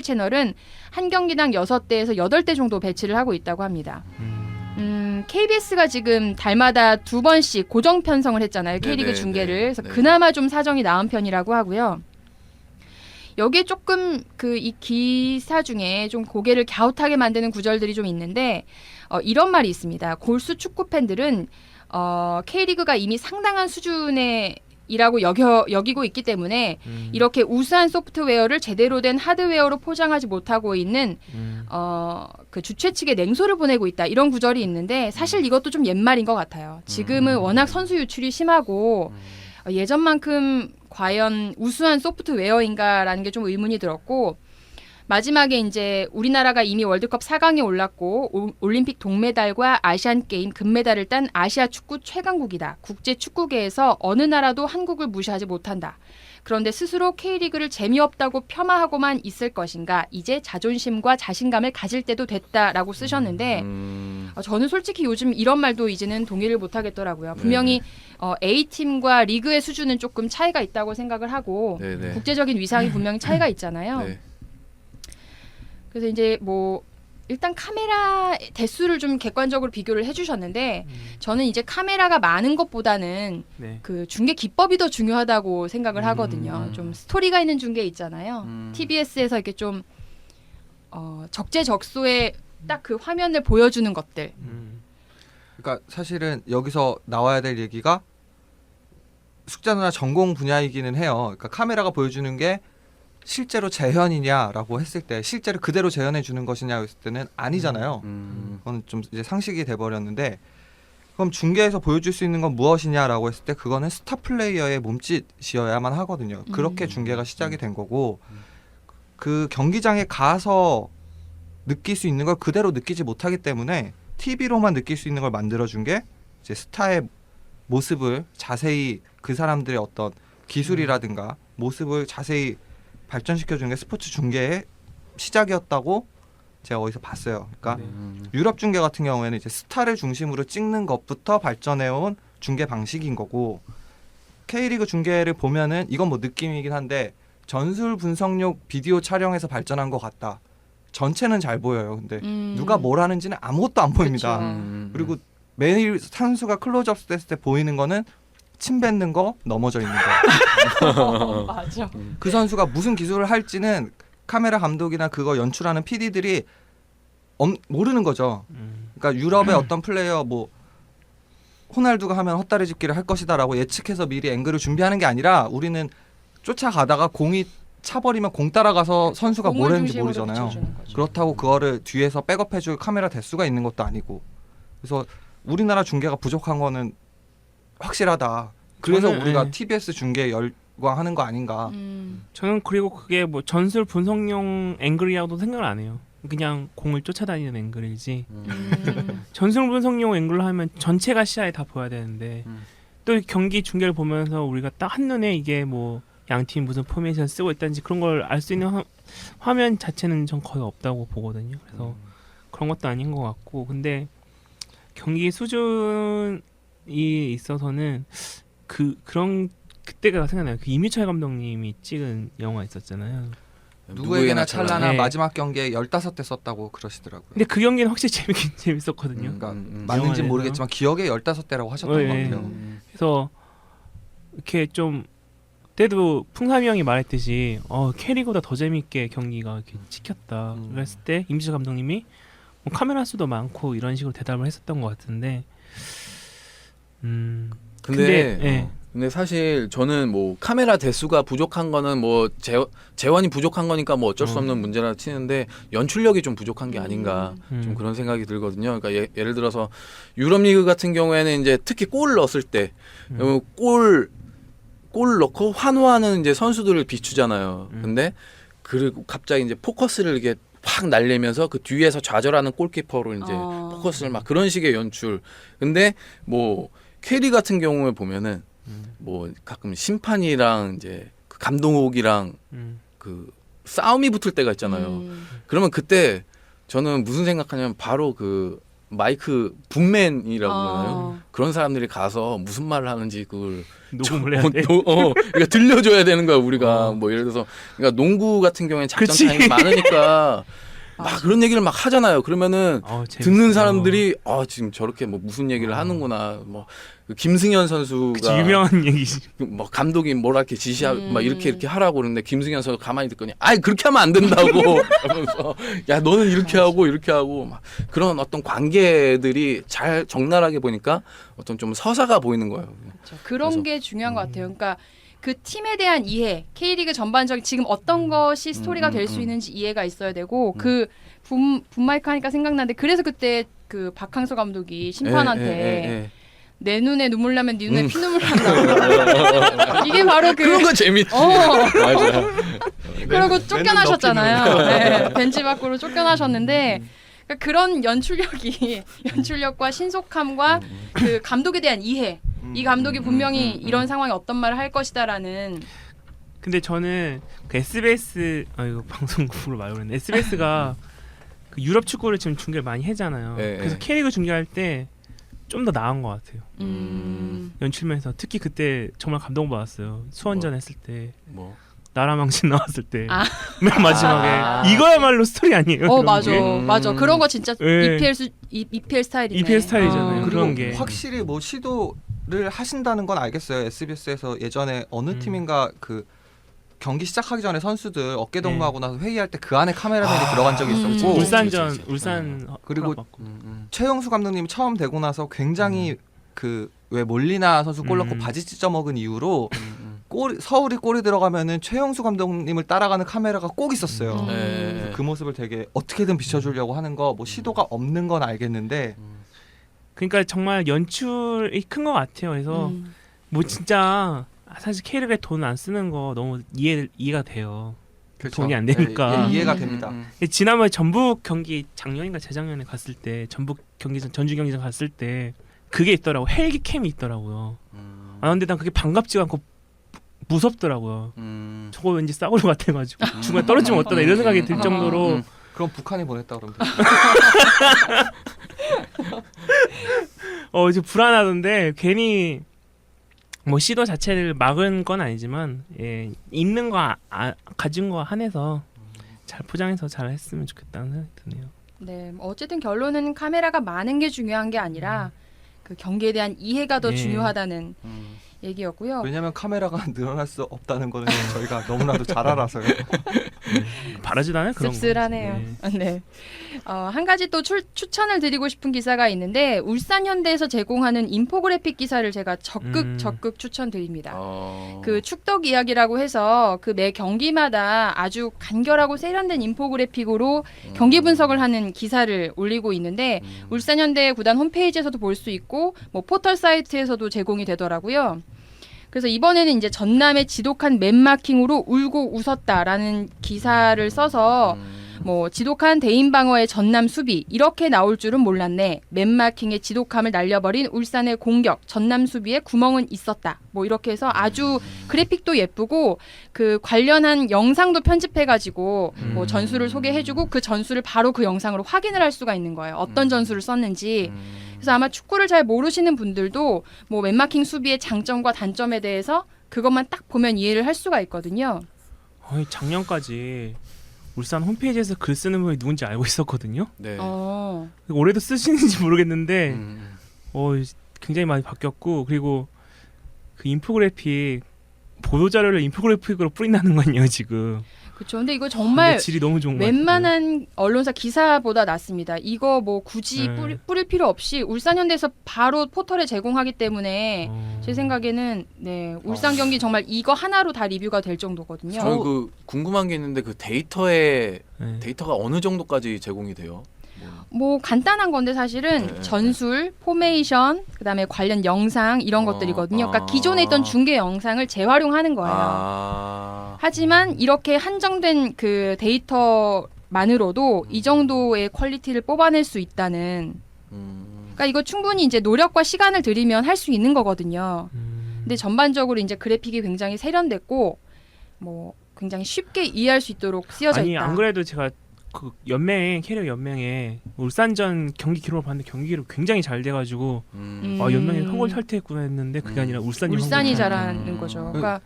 채널은 한 경기당 6대에서 8대 정도 배치를 하고 있다고 합니다. KBS가 지금 달마다 2번씩 고정 편성을 했잖아요. K리그 네네, 중계를. 네, 그래서 네. 그나마 좀 사정이 나은 편이라고 하고요. 여기에 조금 그 이 기사 중에 좀 고개를 갸웃하게 만드는 구절들이 좀 있는데 이런 말이 있습니다. 골수 축구 팬들은 K리그가 이미 상당한 수준의 이라고 여기고 있기 때문에 이렇게 우수한 소프트웨어를 제대로 된 하드웨어로 포장하지 못하고 있는 그 주최 측에 냉소를 보내고 있다 이런 구절이 있는데 사실 이것도 좀 옛말인 것 같아요. 지금은 워낙 선수 유출이 심하고 예전만큼 과연 우수한 소프트웨어인가라는 게 좀 의문이 들었고 마지막에 이제 우리나라가 이미 월드컵 4강에 올랐고 올림픽 동메달과 아시안 게임 금메달을 딴 아시아 축구 최강국이다. 국제 축구계에서 어느 나라도 한국을 무시하지 못한다. 그런데 스스로 K리그를 재미없다고 폄하하고만 있을 것인가. 이제 자존심과 자신감을 가질 때도 됐다라고 쓰셨는데 저는 솔직히 요즘 이런 말도 이제는 동의를 못하겠더라고요. 분명히 A팀과 리그의 수준은 조금 차이가 있다고 생각을 하고 네네. 국제적인 위상이 분명히 차이가 있잖아요. 네. 그래서 이제 뭐 일단 카메라 대수를 좀 객관적으로 비교를 해주셨는데 저는 이제 카메라가 많은 것보다는 네. 그 중계 기법이 더 중요하다고 생각을 하거든요. 좀 스토리가 있는 중계 있잖아요. TBS에서 이렇게 좀 적재적소에 딱 그 화면을 보여주는 것들. 그러니까 사실은 여기서 나와야 될 얘기가 숙자 누나 전공 분야이기는 해요. 그러니까 카메라가 보여주는 게 실제로 재현이냐라고 했을 때 실제로 그대로 재현해 주는 것이냐 했을 때는 아니잖아요. 그건 좀 이제 상식이 돼 버렸는데 그럼 중계에서 보여줄 수 있는 건 무엇이냐라고 했을 때 그거는 스타 플레이어의 몸짓이어야만 하거든요. 그렇게 중계가 시작이 된 거고 그 경기장에 가서 느낄 수 있는 걸 그대로 느끼지 못하기 때문에 TV로만 느낄 수 있는 걸 만들어준 게 이제 스타의 모습을 자세히 그 사람들의 어떤 기술이라든가 모습을 자세히 발전시켜주는 게 스포츠 중계의 시작이었다고 제가 어디서 봤어요. 그러니까 유럽 중계 같은 경우에는 이제 스타를 중심으로 찍는 것부터 발전해온 중계 방식인 거고 K리그 중계를 보면은 이건 뭐 느낌이긴 한데 전술 분석용 비디오 촬영에서 발전한 것 같다. 전체는 잘 보여요. 근데 누가 뭘 하는지는 아무것도 안 보입니다. 그리고 매일 선수가 클로즈업 됐을 때 보이는 거는 침 뱉는 거, 넘어져 있는 거. 맞아. 그 선수가 무슨 기술을 할지는 카메라 감독이나 그거 연출하는 PD들이 모르는 거죠. 그러니까 유럽의 어떤 플레이어 뭐 호날두가 하면 헛다리 짚기를 할 것이다라고 예측해서 미리 앵글을 준비하는 게 아니라 우리는 쫓아가다가 공이 차버리면 공 따라가서 선수가 뭘 했는지 모르잖아요. 그렇다고 그거를 뒤에서 백업해줄 카메라 대수가 있는 것도 아니고 그래서 우리나라 중계가 부족한 거는 확실하다. 그래서 저는, 우리가 네. TBS 중계에 하는 거 아닌가. 저는 그리고 그게 뭐 전술 분석용 앵글이라고도 생각을 안 해요. 그냥 공을 쫓아다니는 앵글이지. 전술 분석용 앵글로 하면 전체가 시야에 다 보여야 되는데 또 경기 중계를 보면서 우리가 딱 한눈에 이게 뭐 양팀 무슨 포메이션 쓰고 있다든지 그런 걸 알 수 있는 화면 자체는 전 거의 없다고 보거든요. 그래서 그런 것도 아닌 것 같고, 근데 경기 수준이 있어서는 그런 그때가 생각나요. 그 이미철 감독님이 찍은 영화 있었잖아요. 누구에게나 찰나나 네. 마지막 경기에 15대 썼다고 그러시더라고요. 근데 그 경기는 확실히 재밌긴 재밌었거든요. 그러니까 맞는지 영화에서. 모르겠지만 기억에 15대라고 하셨던 것 네. 같아요. 그래서 이렇게 좀 그때도 풍삼이 형이 말했듯이 캐리보다 더 재밌게 경기가 이렇게 찍혔다. 그랬을 때 임지수 감독님이 뭐 카메라 수도 많고 이런 식으로 대답을 했었던 것 같은데. 근데 사실 저는 뭐 카메라 대수가 부족한 거는 뭐 재원이 부족한 거니까 뭐 어쩔 수 없는 문제라 치는데 연출력이 좀 부족한 게 아닌가 좀 그런 생각이 들거든요. 그러니까 예를 들어서 유럽 리그 같은 경우에는 이제 특히 골을 넣었을 때 골 넣고 환호하는 이제 선수들을 비추잖아요. 근데 그리고 갑자기 이제 포커스를 이렇게 확 날리면서 그 뒤에서 좌절하는 골키퍼로 이제 포커스를 막 그런 식의 연출. 근데 뭐 캐리 같은 경우에 보면은 뭐 가끔 심판이랑 이제 그 감독이랑 그 싸움이 붙을 때가 있잖아요. 그러면 그때 저는 무슨 생각하냐면 바로 그 마이크 붐맨이라고 그러나요? 그런 사람들이 가서 무슨 말을 하는지 그걸 녹음을 해야 돼. 그러니까 들려줘야 되는 거야 우리가. 뭐 예를 들어서 그러니까 농구 같은 경우에는 작전 그치. 타임이 많으니까 막 그런 얘기를 막 하잖아요. 그러면은 듣는 사람들이 지금 저렇게 뭐 무슨 얘기를 하는구나. 뭐 그 김승현 선수가 그치, 유명한 얘기지. 뭐 감독이 뭐라 이렇게 지시하고 막 이렇게 하라고 그러는데 김승현 선수 가만히 듣더니 아이 그렇게 하면 안 된다고 하면서 야 너는 이렇게 하고 이렇게 하고 막 그런 어떤 관계들이 잘 적나라하게 보니까 어떤 좀 서사가 보이는 거예요. 그렇죠. 그런 게 중요한 것 같아요. 그러니까 그 팀에 대한 이해, K리그 전반적인 지금 어떤 것이 스토리가 될 수 있는지 이해가 있어야 되고 그 붐마이크 하니까 생각나는데 그래서 그때 그 박항서 감독이 심판한테 내 눈에 눈물 나면 네 눈에 피눈물 난다. 이게 바로 그런 거 재밌지. 맞아. 그러고 쫓겨나셨잖아요. 네, 벤치 밖으로 쫓겨나셨는데 그러니까 그런 연출력과 신속함과 그 감독에 대한 이해. 이 감독이 분명히 이런 상황에 어떤 말을 할 것이다라는. 근데 저는 그 SBS 이거 방송국으로 말고 그랬는데 SBS가 그 유럽 축구를 지금 중계를 많이 하잖아요. 그래서 K리그 중계할 때 좀 더 나은 것 같아요. 연출면에서 특히 그때 정말 감동받았어요. 수원전 했을 때 나라망신 나왔을 때 맨 마지막에 이거야말로 스토리 아니에요? 맞아, 맞아. 그런 거 진짜 네. EPL 스타일이네. EPL 스타일이잖아요. 그런 게 확실히 뭐 시도를 하신다는 건 알겠어요. SBS에서 예전에 어느 팀인가 그 경기 시작하기 전에 선수들 어깨 동무하고 나서 회의할 때 그 안에 카메라맨이 들어간 적이 있었고 울산 그리고 최용수 감독님이 처음 되고 나서 굉장히 그 왜 몰리나 선수 골 넣고 바지 찢어 먹은 이후로 서울이 골이 들어가면은 최용수 감독님을 따라가는 카메라가 꼭 있었어요. 그 모습을 되게 어떻게든 비춰주려고 하는 거 뭐 시도가 없는 건 알겠는데 그러니까 정말 연출이 큰 것 같아요. 그래서 뭐 진짜 사실 K리그에 돈 안 쓰는 거 너무 이해가 돼요. 그렇죠. 돈이 안 되니까. 이해가 됩니다. 지난번에 전북 경기 작년인가 재작년에 갔을 때 전북 경기장 전주 경기장 갔을 때 그게 있더라고. 헬기 캠이 있더라고요. 근데 난 그게 반갑지가 않고 무섭더라고요. 저거 왠지 싸구려 같아가지고 중간에 떨어지면 어떠나 이런 생각이 들 정도로. 그럼 북한에 보냈다 그러면 이제 불안하던데 괜히 뭐 시도 자체를 막은 건 아니지만 있는 거 가진 거 한해서 잘 포장해서 잘 했으면 좋겠다는 생각이 드네요. 네, 어쨌든 결론은 카메라가 많은 게 중요한 게 아니라 그 경기에 대한 이해가 더 중요하다는 얘기였고요. 왜냐하면 카메라가 늘어날 수 없다는 거는 저희가 너무나도 잘 알아서요. 바라지도 않아요. 그런 씁쓸하네요. 네. 한 가지 또 추천을 드리고 싶은 기사가 있는데 울산현대에서 제공하는 인포그래픽 기사를 제가 적극 추천드립니다. 그 축덕 이야기라고 해서 그 매 경기마다 아주 간결하고 세련된 인포그래픽으로 경기 분석을 하는 기사를 올리고 있는데 울산현대 구단 홈페이지에서도 볼 수 있고 뭐 포털 사이트에서도 제공이 되더라고요. 그래서 이번에는 이제 전남의 지독한 맨마킹으로 울고 웃었다라는 기사를 써서 뭐 지독한 대인 방어의 전남 수비 이렇게 나올 줄은 몰랐네. 맨마킹의 지독함을 날려버린 울산의 공격, 전남 수비에 구멍은 있었다. 뭐 이렇게 해서 아주 그래픽도 예쁘고 그 관련한 영상도 편집해가지고 뭐 전술을 소개해주고 그 전술을 바로 그 영상으로 확인을 할 수가 있는 거예요. 어떤 전술을 썼는지. 그래서 아마 축구를 잘 모르시는 분들도 뭐 맨마킹 수비의 장점과 단점에 대해서 그것만 딱 보면 이해를 할 수가 있거든요. 작년까지 울산 홈페이지에서 글 쓰는 분이 누군지 알고 있었거든요. 네. 올해도 쓰시는지 모르겠는데 굉장히 많이 바뀌었고 그리고 그 인포그래픽 보도자료를 인포그래픽으로 뿌린다는 거 아니에요 지금. 그렇죠. 근데 이거 정말 근데 질이 너무 좋은 것 웬만한 언론사 기사보다 낫습니다. 이거 뭐 굳이 뿌릴 필요 없이 울산현대에서 바로 포털에 제공하기 때문에 제 생각에는 네 울산 경기 정말 이거 하나로 다 리뷰가 될 정도거든요. 저는 그 궁금한 게 있는데 그 데이터가 어느 정도까지 제공이 돼요? 뭐 간단한 건데 사실은 전술, 포메이션, 그다음에 관련 영상 이런 것들이거든요. 그러니까 기존에 있던 중계 영상을 재활용하는 거예요. 하지만 이렇게 한정된 그 데이터만으로도 이 정도의 퀄리티를 뽑아낼 수 있다는. 그러니까 이거 충분히 이제 노력과 시간을 들이면 할 수 있는 거거든요. 근데 전반적으로 이제 그래픽이 굉장히 세련됐고 뭐 굉장히 쉽게 이해할 수 있도록 쓰여져 있다. 안 그래도 제가 그 캐리어 연맹에 울산전 경기 기록을 봤는데 경기 기록 굉장히 잘 돼가지고 연맹이 허골 탈퇴했구나 했는데 그게 아니라 울산이 잘하는 거죠. 그러니까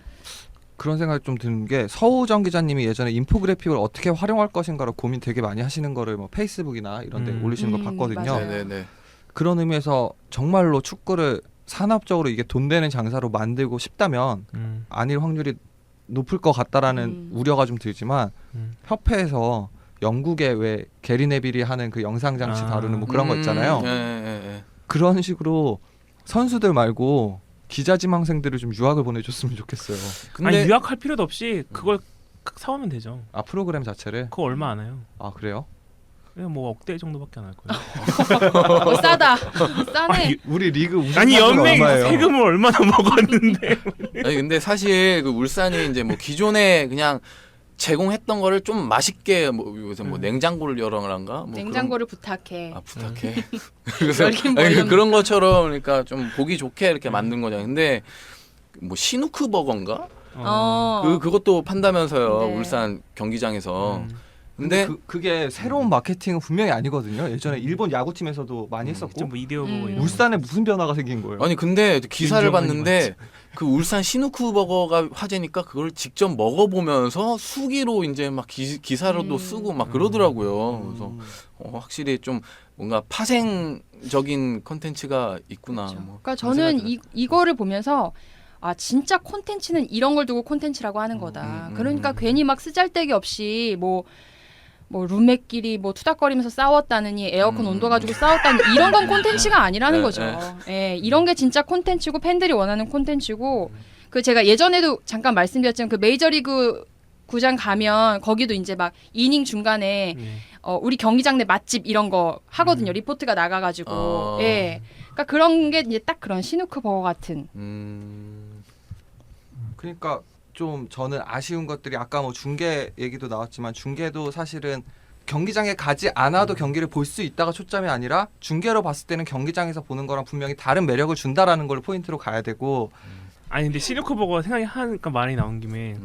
그런 생각이 좀 드는 게 서우정 기자님이 예전에 인포그래픽을 어떻게 활용할 것인가를 고민 되게 많이 하시는 거를 뭐 페이스북이나 이런 데 올리시는 걸 봤거든요. 네네네. 그런 의미에서 정말로 축구를 산업적으로 이게 돈 되는 장사로 만들고 싶다면 아닐 확률이 높을 것 같다라는 우려가 좀 들지만 협회에서 영국에 왜 게리 네빌이 하는 그 영상 장치 다루는 뭐 그런 거 있잖아요. 그런 식으로 선수들 말고 기자 지망생들을 좀 유학을 보내줬으면 좋겠어요. 근데 유학할 필요도 없이 그걸 사오면 되죠. 프로그램 자체를? 그거 얼마 안 해요. 그래요? 뭐 억대 정도밖에 안 할 거예요. 싸다. 싸네. 우리 리그 우승 아니 연맹 얼마예요? 세금을 얼마나 먹었는데. 아니 근데 사실 그 울산이 이제 뭐 기존에 그냥 제공했던 거를 좀 맛있게 뭐 요새 뭐 냉장고를 열어란가? 뭐 냉장고를 부탁해. 부탁해. 그래서 아니, 그런 것처럼 그러니까 좀 보기 좋게 이렇게 만든 거잖아요. 근데 뭐 시누크 버거인가? 그것도 판다면서요. 네. 울산 경기장에서. 근데 그게 새로운 마케팅은 분명히 아니거든요. 예전에 일본 야구팀에서도 많이 했었고 뭐 이데오 보고 울산에 무슨 변화가 생긴 거예요? 아니 근데 기사를 봤는데 그 울산 시누크 버거가 화제니까 그걸 직접 먹어보면서 수기로 이제 막 기사로도 쓰고 막 그러더라고요. 그래서 확실히 좀 뭔가 파생적인 컨텐츠가 있구나. 그렇죠. 뭐 그러니까 저는 이거를 보면서 진짜 콘텐츠는 이런 걸 두고 콘텐츠라고 하는 거다. 그러니까 괜히 막 쓰잘데기 없이 뭐 룸메끼리 뭐 투닥거리면서 싸웠다느니 에어컨 온도 가지고 싸웠다느니 이런 건 콘텐츠가 아니라는 거죠. 예, 이런 게 진짜 콘텐츠고 팬들이 원하는 콘텐츠고 그 제가 예전에도 잠깐 말씀드렸지만 그 메이저리그 구장 가면 거기도 이제 막 이닝 중간에 우리 경기장 내 맛집 이런 거 하거든요. 리포트가 나가가지고 예, 그러니까 그런 게 이제 딱 그런 시누크 버거 같은. 그러니까 좀 저는 아쉬운 것들이 아까 뭐 중계 얘기도 나왔지만 중계도 사실은 경기장에 가지 않아도 경기를 볼 수 있다가 초점이 아니라 중계로 봤을 때는 경기장에서 보는 거랑 분명히 다른 매력을 준다라는 걸 포인트로 가야 되고 아니 근데 시누크 버거 생각이 하니까 말이 나온 김에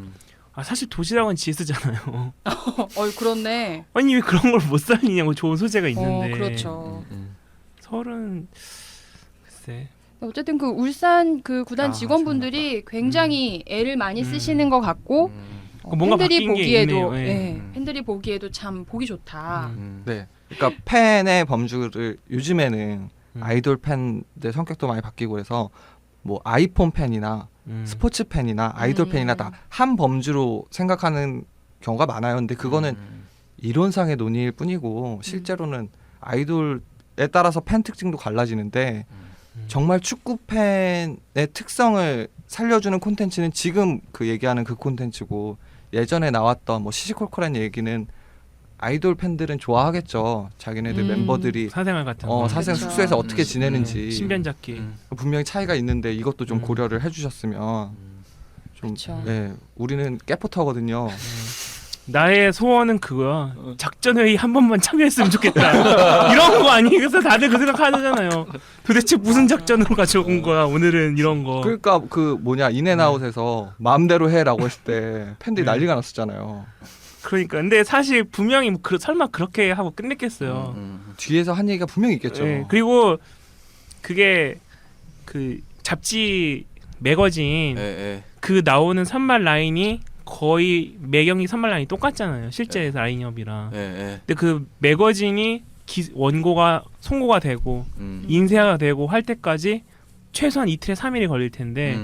사실 도시락은 GS잖아요. 그렇네. 아니 왜 그런 걸 못 살리냐고 좋은 소재가 있는데. 그렇죠. 서울은 글쎄. 어쨌든 그 울산 그 구단 직원분들이 굉장히 애를 많이 쓰시는 것 같고 뭔가 팬들이 보기에도 팬들이 보기에도 참 보기 좋다. 네, 그러니까 팬의 범주를 요즘에는 아이돌 팬들 성격도 많이 바뀌고 그래서 뭐 아이폰 팬이나 스포츠 팬이나 아이돌 팬이나 다 한 범주로 생각하는 경우가 많아요. 근데 그거는 이론상의 논의일 뿐이고 실제로는 아이돌에 따라서 팬 특징도 갈라지는데 정말 축구 팬의 특성을 살려주는 콘텐츠는 지금 그 얘기하는 그 콘텐츠고 예전에 나왔던 뭐 시시콜콜한 얘기는 아이돌 팬들은 좋아하겠죠. 자기네들 멤버들이 사생활 같은 거. 사생 그쵸. 숙소에서 어떻게 지내는지 신변 잡기. 분명히 차이가 있는데 이것도 좀 음. 고려를 해주셨으면 좀 그쵸. 네, 우리는 깨포터거든요. 나의 소원은 그거야. 작전 회의 한 번만 참여했으면 좋겠다. 이런 거 아니? 그래서 다들 그 생각 하잖아요. 도대체 무슨 작전으로 가져온 거야? 오늘은 이런 거. 그러니까 그 뭐냐 인앤아웃에서 마음대로 해라고 했을 때 팬들이 난리가 났었잖아요. 그러니까 근데 사실 분명히 뭐 설마 그렇게 하고 끝냈겠어요. 뒤에서 한 얘기가 분명히 있겠죠. 네, 그리고 그게 그 잡지 매거진 예. 그 나오는 선발 라인이 거의 매경기 선발 라인이 똑같잖아요. 실제 라인업이랑. 예. 근데 그 매거진이 원고가 송고가 되고 인쇄가 되고 할 때까지 최소한 이틀에 3일이 걸릴 텐데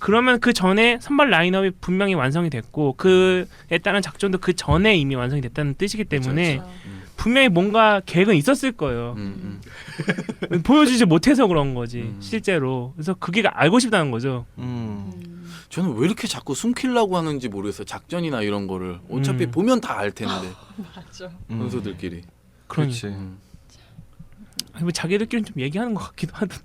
그러면 그 전에 선발 라인업이 분명히 완성이 됐고 그에 따른 작전도 그 전에 이미 완성이 됐다는 뜻이기 때문에 그쵸. 분명히 뭔가 계획은 있었을 거예요. 보여주지 못해서 그런 거지 실제로. 그래서 그게 알고 싶다는 거죠. 저는 왜 이렇게 자꾸 숨기려고 하는지 모르겠어요. 작전이나 이런 거를 어차피 보면 다 알 텐데 맞죠. 선수들끼리. 그러니까 그렇지. 뭐 자기들끼리 좀 얘기하는 것 같기도 하던데.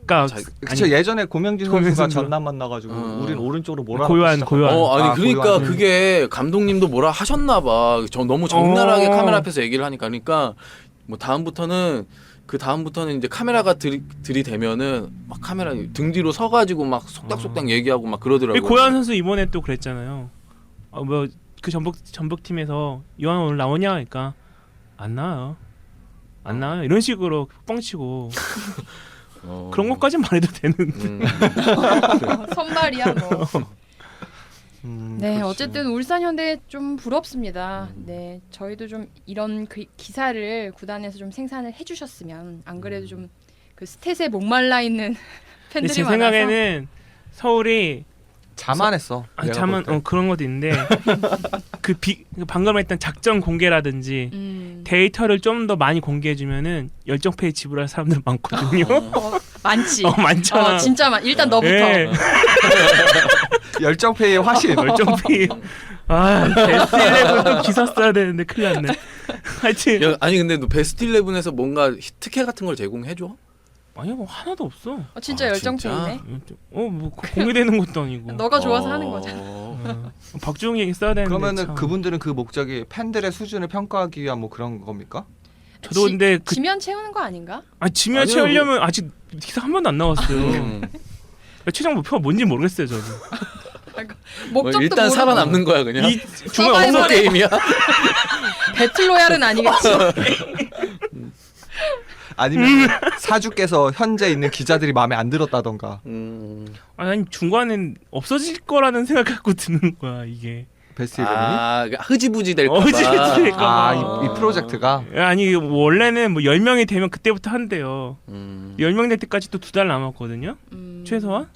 그러니까 그쵸 예전에 고명진 고명진 선수가 선수. 전남 만나가지고 우린 오른쪽으로 몰아. 고요한. 아니 그러니까 고요한. 그게 감독님도 뭐라 하셨나 봐. 저 너무 적나라하게 카메라 앞에서 얘기를 하니까 그러니까 뭐 다음부터는 이제 카메라가 들이대면은 막 카메라 등 뒤로 서가지고 막 속닥속닥 얘기하고 막 그러더라고요. 고요한 선수 이번에 또 그랬잖아요. 뭐 그 전북 팀에서 요한 오늘 나오냐 그러니까 안 나와요. 안 나와요. 이런 식으로 뻥치고 그런 것까진 말해도 되는데. 선발이야 뭐. 네, 그렇죠. 어쨌든 울산 현대 좀 부럽습니다. 네, 저희도 좀 이런 기사를 구단에서 좀 생산을 해주셨으면 안 그래도 좀 그 스탯에 목말라 있는 근데 팬들이 제 많아서. 생각에는 서울이 자만했어. 내가 자만 볼 때. 그런 것도 있는데 그 방금 했던 작전 공개라든지 데이터를 좀 더 많이 공개해주면은 열정페이 지불할 사람들 많거든요. 많지. 많잖아. 진짜 많. 일단 너부터. 예. 열정페이의 화신. 열정페이. 베스트 11 또 기사 써야 되는데 큰일 났네. 하여튼 야, 아니 근데 너 베스트 11에서 뭔가 특혜 같은 걸 제공해줘? 아니 뭐 하나도 없어. 진짜 열정페이네. 뭐 공개되는 것도 아니고. 너가 좋아서 하는 거잖아. 박주영 얘기 써야 되는데. 그러면은 참. 그분들은 그 목적이 팬들의 수준을 평가하기 위한 뭐 그런 겁니까? 저도 근데 지면 채우는 거 아닌가? 지면 아니요, 채우려면 아직 기사 한 번도 안 나왔어요. 최종 목표가 뭔지 모르겠어요 저도. 목적도 일단 모르고. 살아남는 거야 그냥. 이 중간 서바이벌 없어 게임이야. 배틀로얄은 아니겠지. 아니면 사주께서 현재 있는 기자들이 마음에 안 들었다던가. 아니 중간엔 없어질 거라는 생각 갖고 드는 거야 이게. 베스트 11이? 그러니까 흐지부지 될까 봐. 흐지부지 될까 이 프로젝트가 아니 원래는 뭐 10명이 되면 그때부터 한대요. 10명 될 때까지 또 2달 남았거든요. 최소한.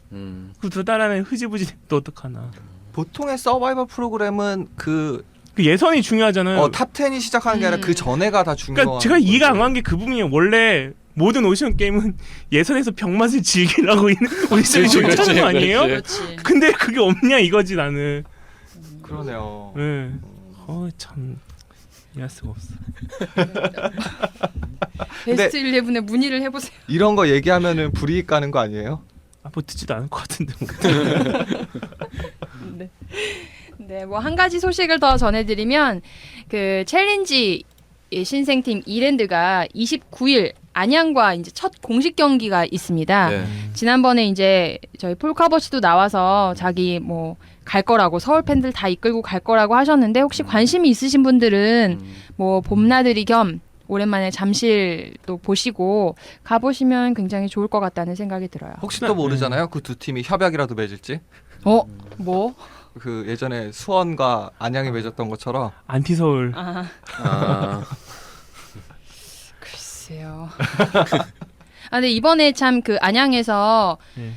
그 2달 안에 흐지부지 또 어떡하나. 보통의 서바이벌 프로그램은 그 그 예선이 중요하잖아요. 탑 10이 시작하는 게 아니라 그 전에가 다 중요한. 그러니까 제가 이해가 안 간 게 그 부분이에요. 원래 모든 오디션 게임은 예선에서 병맛을 즐기려고 있는 오디션이 좋다는 거 아니에요? 그렇지. 근데 그게 없냐 이거지 나는. 그러네요. 네. 참 이해할 수가 없어. 베스트 11에 문의를 해보세요. 이런 거 얘기하면은 불이익 가는 거 아니에요? 뭐 듣지도 않을 것 같은데. 네. 네, 뭐 한 가지 소식을 더 전해드리면 그 챌린지 신생팀 이랜드가 29일 안양과 이제 첫 공식 경기가 있습니다. 네. 지난번에 이제 저희 폴카버 씨도 나와서 자기 뭐 갈 거라고 서울 팬들 다 이끌고 갈 거라고 하셨는데 혹시 관심이 있으신 분들은 뭐 봄나들이 겸 오랜만에 잠실도 보시고 가보시면 굉장히 좋을 것 같다는 생각이 들어요. 혹시 또 모르잖아요. 그 두 팀이 협약이라도 맺을지. 뭐? 그 예전에 수원과 안양이 맺었던 것처럼. 안티 서울. 글쎄요. 근데 이번에 참 그 안양에서 네.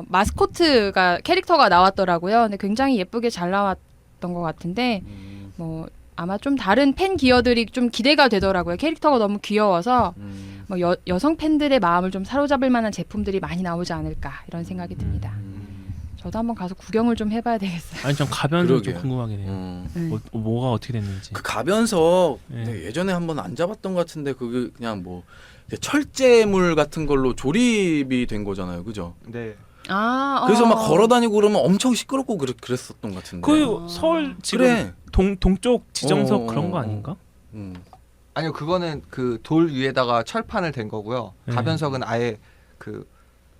마스코트가 캐릭터가 나왔더라고요. 근데 굉장히 예쁘게 잘 나왔던 것 같은데 뭐 아마 좀 다른 팬 기어들이 좀 기대가 되더라고요. 캐릭터가 너무 귀여워서 뭐 여성 팬들의 마음을 좀 사로잡을 만한 제품들이 많이 나오지 않을까 이런 생각이 듭니다. 저도 한번 가서 구경을 좀 해봐야 되겠어요. 아니 전 가변석 좀 그러게요. 궁금하게 돼요. 네. 뭐가 어떻게 됐는지. 그 가변석 네. 네, 예전에 한번 안 잡았던 것 같은데 그게 그냥 뭐 철제물 같은 걸로 조립이 된 거잖아요, 그죠? 네. 그래서 막 걸어다니고 그러면 엄청 시끄럽고 그랬었던 것 같은데. 그 서울 지금 그래. 동쪽 지정석 어, 그런 거 어, 아닌가? 아니요, 그거는 그 돌 위에다가 철판을 댄 거고요. 네. 가변석은 아예 그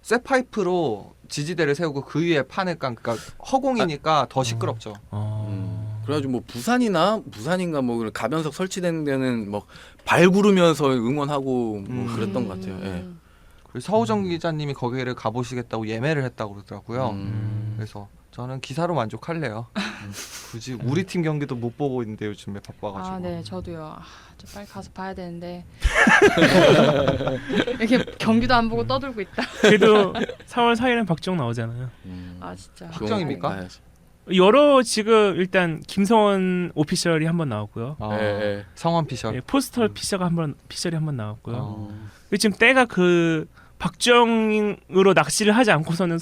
쇠파이프로 지지대를 세우고 그 위에 판을 깐, 그러니까 허공이니까 더 시끄럽죠. 그래가지고 뭐 부산인가 뭐 그런 가변석 설치된 데는 뭐 발 구르면서 응원하고 뭐 그랬던 것 같아요. 예. 그리고 서우정 기자님이 거기를 가보시겠다고 예매를 했다고 그러더라고요. 그래서 저는 기사로 만족할래요. 굳이 우리 팀 경기도 못 보고 있는데 요즘에 바빠가지고. 네, 저도요. 저 빨리 가서 봐야 되는데 이렇게 경기도 안 보고 떠들고 있다. 그래도 4월 4일엔 박지영 나오잖아요. 진짜. 확정입니까? 봐야지. 여러 지금 일단 김성원 오피셜이 한번 나왔고요. 성원 피셜. 예, 포스터 피셜이 한번 나왔고요. 그리고 지금 때가 그 박정으로 낚시를 하지 않고서는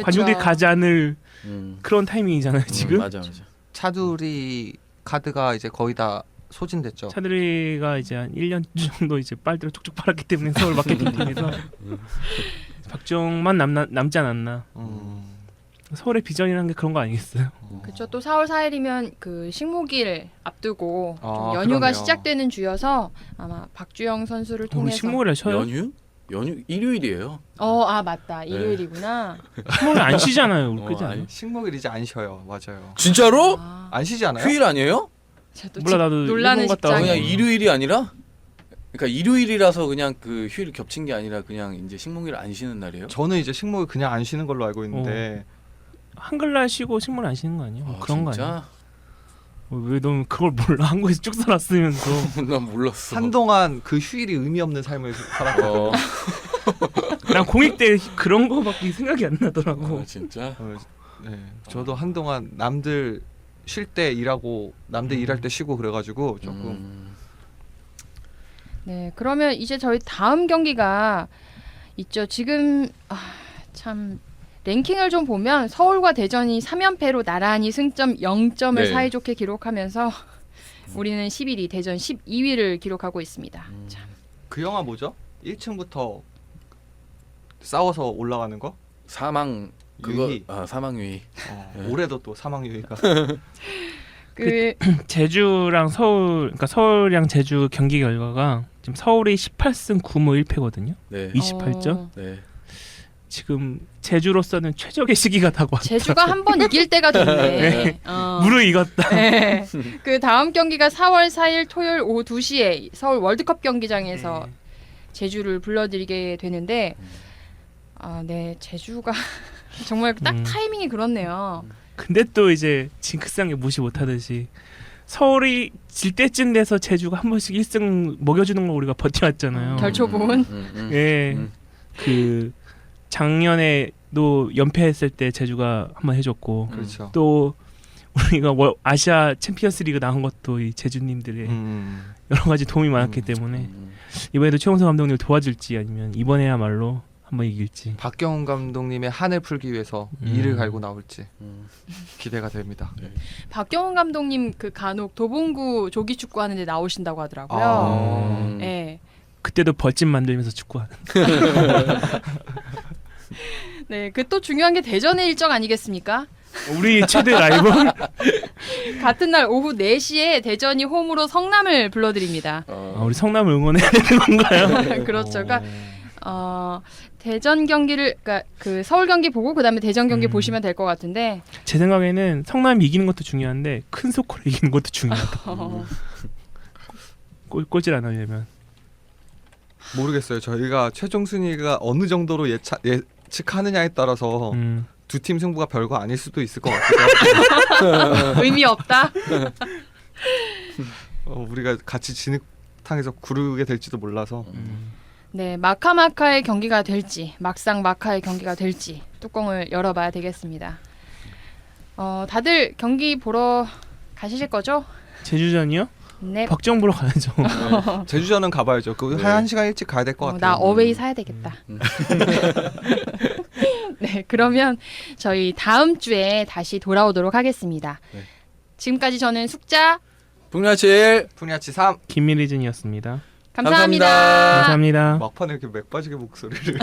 관중들이 가지 않을 그런 타이밍이잖아요 지금. 맞아. 차두리 카드가 이제 거의 다 소진됐죠. 차두리가 이제 한 1년 정도 이제 빨대로 촉촉 빨았기 때문에 서울 마케팅팀에서 박정만 남지 않았나. 서울의 비전이라는 게 그런 거 아니겠어요? 그렇죠. 또 4월 4일이면 그 식목일 앞두고 좀 연휴가 그러네요. 시작되는 주여서 아마 박주영 선수를 우리 통해서 식목일에 쉬어요? 연휴 일요일이에요. 맞다. 일요일이구나. 식목일 안 쉬잖아요. 우리 그지 아니. 않아요? 식목일 이제 안 쉬어요. 맞아요. 진짜로? 안 쉬지 않아요? 휴일 아니에요? 제가 또 몰라, 나도 놀라는 일본 갔다 직장이. 그냥 일요일이 아니라? 그러니까 일요일이라서 그냥 그 휴일 겹친 게 아니라 그냥 이제 식목일 안 쉬는 날이에요? 저는 이제 식목일 그냥 안 쉬는 걸로 알고 있는데 한글날 쉬고 식목일 안 쉬는 거 아니에요? 뭐 그런 거 아니에요? 진짜? 왜 너는 그걸 몰라? 한국에서 쭉 살았으면서. 난 몰랐어. 한동안 그 휴일이 의미 없는 삶을 살았거든요. 난 공익 때 그런 거밖에 생각이 안 나더라고. 진짜? 네, 저도 한동안 남들 쉴 때 일하고 남들 일할 때 쉬고 그래가지고 조금 네, 그러면 이제 저희 다음 경기가 있죠. 지금 참 랭킹을 좀 보면 서울과 대전이 3연패로 나란히 승점 0점을 네. 사이좋게 기록하면서 우리는 11위, 대전 12위를 기록하고 있습니다. 참. 그 영화 뭐죠? 1층부터 싸워서 올라가는 거? 사망 그거 유희. 사망 유희. 올해도 또 사망 유희가 제주랑 그러니까 서울이랑 제주 경기 결과가 지금 서울이 18승 9무 1패거든요. 네. 28점. 네. 지금 제주로서는 최적의 시기가 다고 왔다. 제주가 한 번 이길 때가 됐네. 무르익었다. 네. 그 다음 경기가 4월 4일 토요일 오후 2시에 서울 월드컵 경기장에서 제주를 불러들이게 되는데 네, 제주가 정말 딱 타이밍이 그렇네요. 근데 또 이제 징크스한 게 무시 못하듯이 서울이 질 때쯤 돼서 제주가 한 번씩 1승 먹여주는 걸 우리가 버텨왔잖아요. 결초본. 예, 그 작년에도 연패했을 때 제주가 한번 해줬고, 그렇죠. 또 우리가 아시아 챔피언스리그 나온 것도 이 제주님들의 여러 가지 도움이 많았기 때문에 이번에도 최용석 감독님을 도와줄지 아니면 이번에야말로 한번 이길지. 박경훈 감독님의 한을 풀기 위해서 이를 갈고 나올지 기대가 됩니다. 박경훈 감독님 그 간혹 도봉구 조기 축구 하는데 나오신다고 하더라고요. 네. 그때도 벌집 만들면서 축구하는. 네, 그 또 중요한 게 대전의 일정 아니겠습니까? 우리 최대 라이벌. 같은 날 오후 4시에 대전이 홈으로 성남을 불러드립니다. 우리 성남을 응원해야 되는 건가요? 그렇죠. 그러니까 대전 경기를 그러니까 그 서울 경기 보고 그다음에 대전 경기 보시면 될 것 같은데 제 생각에는 성남이 이기는 것도 중요한데 큰 스코어로 이기는 것도 중요하다. 꼴찌를 안 하려면. 모르겠어요. 저희가 최종 순위가 어느 정도로 예측하느냐에 따라서 두 팀 승부가 별거 아닐 수도 있을 것 같아요. 의미 없다. 우리가 같이 진흙탕에서 구르게 될지도 몰라서. 네, 마카마카의 경기가 될지 막상 마카의 경기가 될지 뚜껑을 열어봐야 되겠습니다. 다들 경기 보러 가실 거죠? 제주전이요? 네. 박정 보러 가야죠. 제주전은 가봐야죠. 그 1시간 일찍 가야 될 것 같아요. 나 어웨이 사야 되겠다. 네, 그러면 저희 다음 주에 다시 돌아오도록 하겠습니다. 네. 지금까지 저는 숙자 북나칠 푸니아치 3 김미리즌이었습니다. 감사합니다. 감사합니다. 감사합니다. 막판에 이렇게 맥 빠지게 목소리를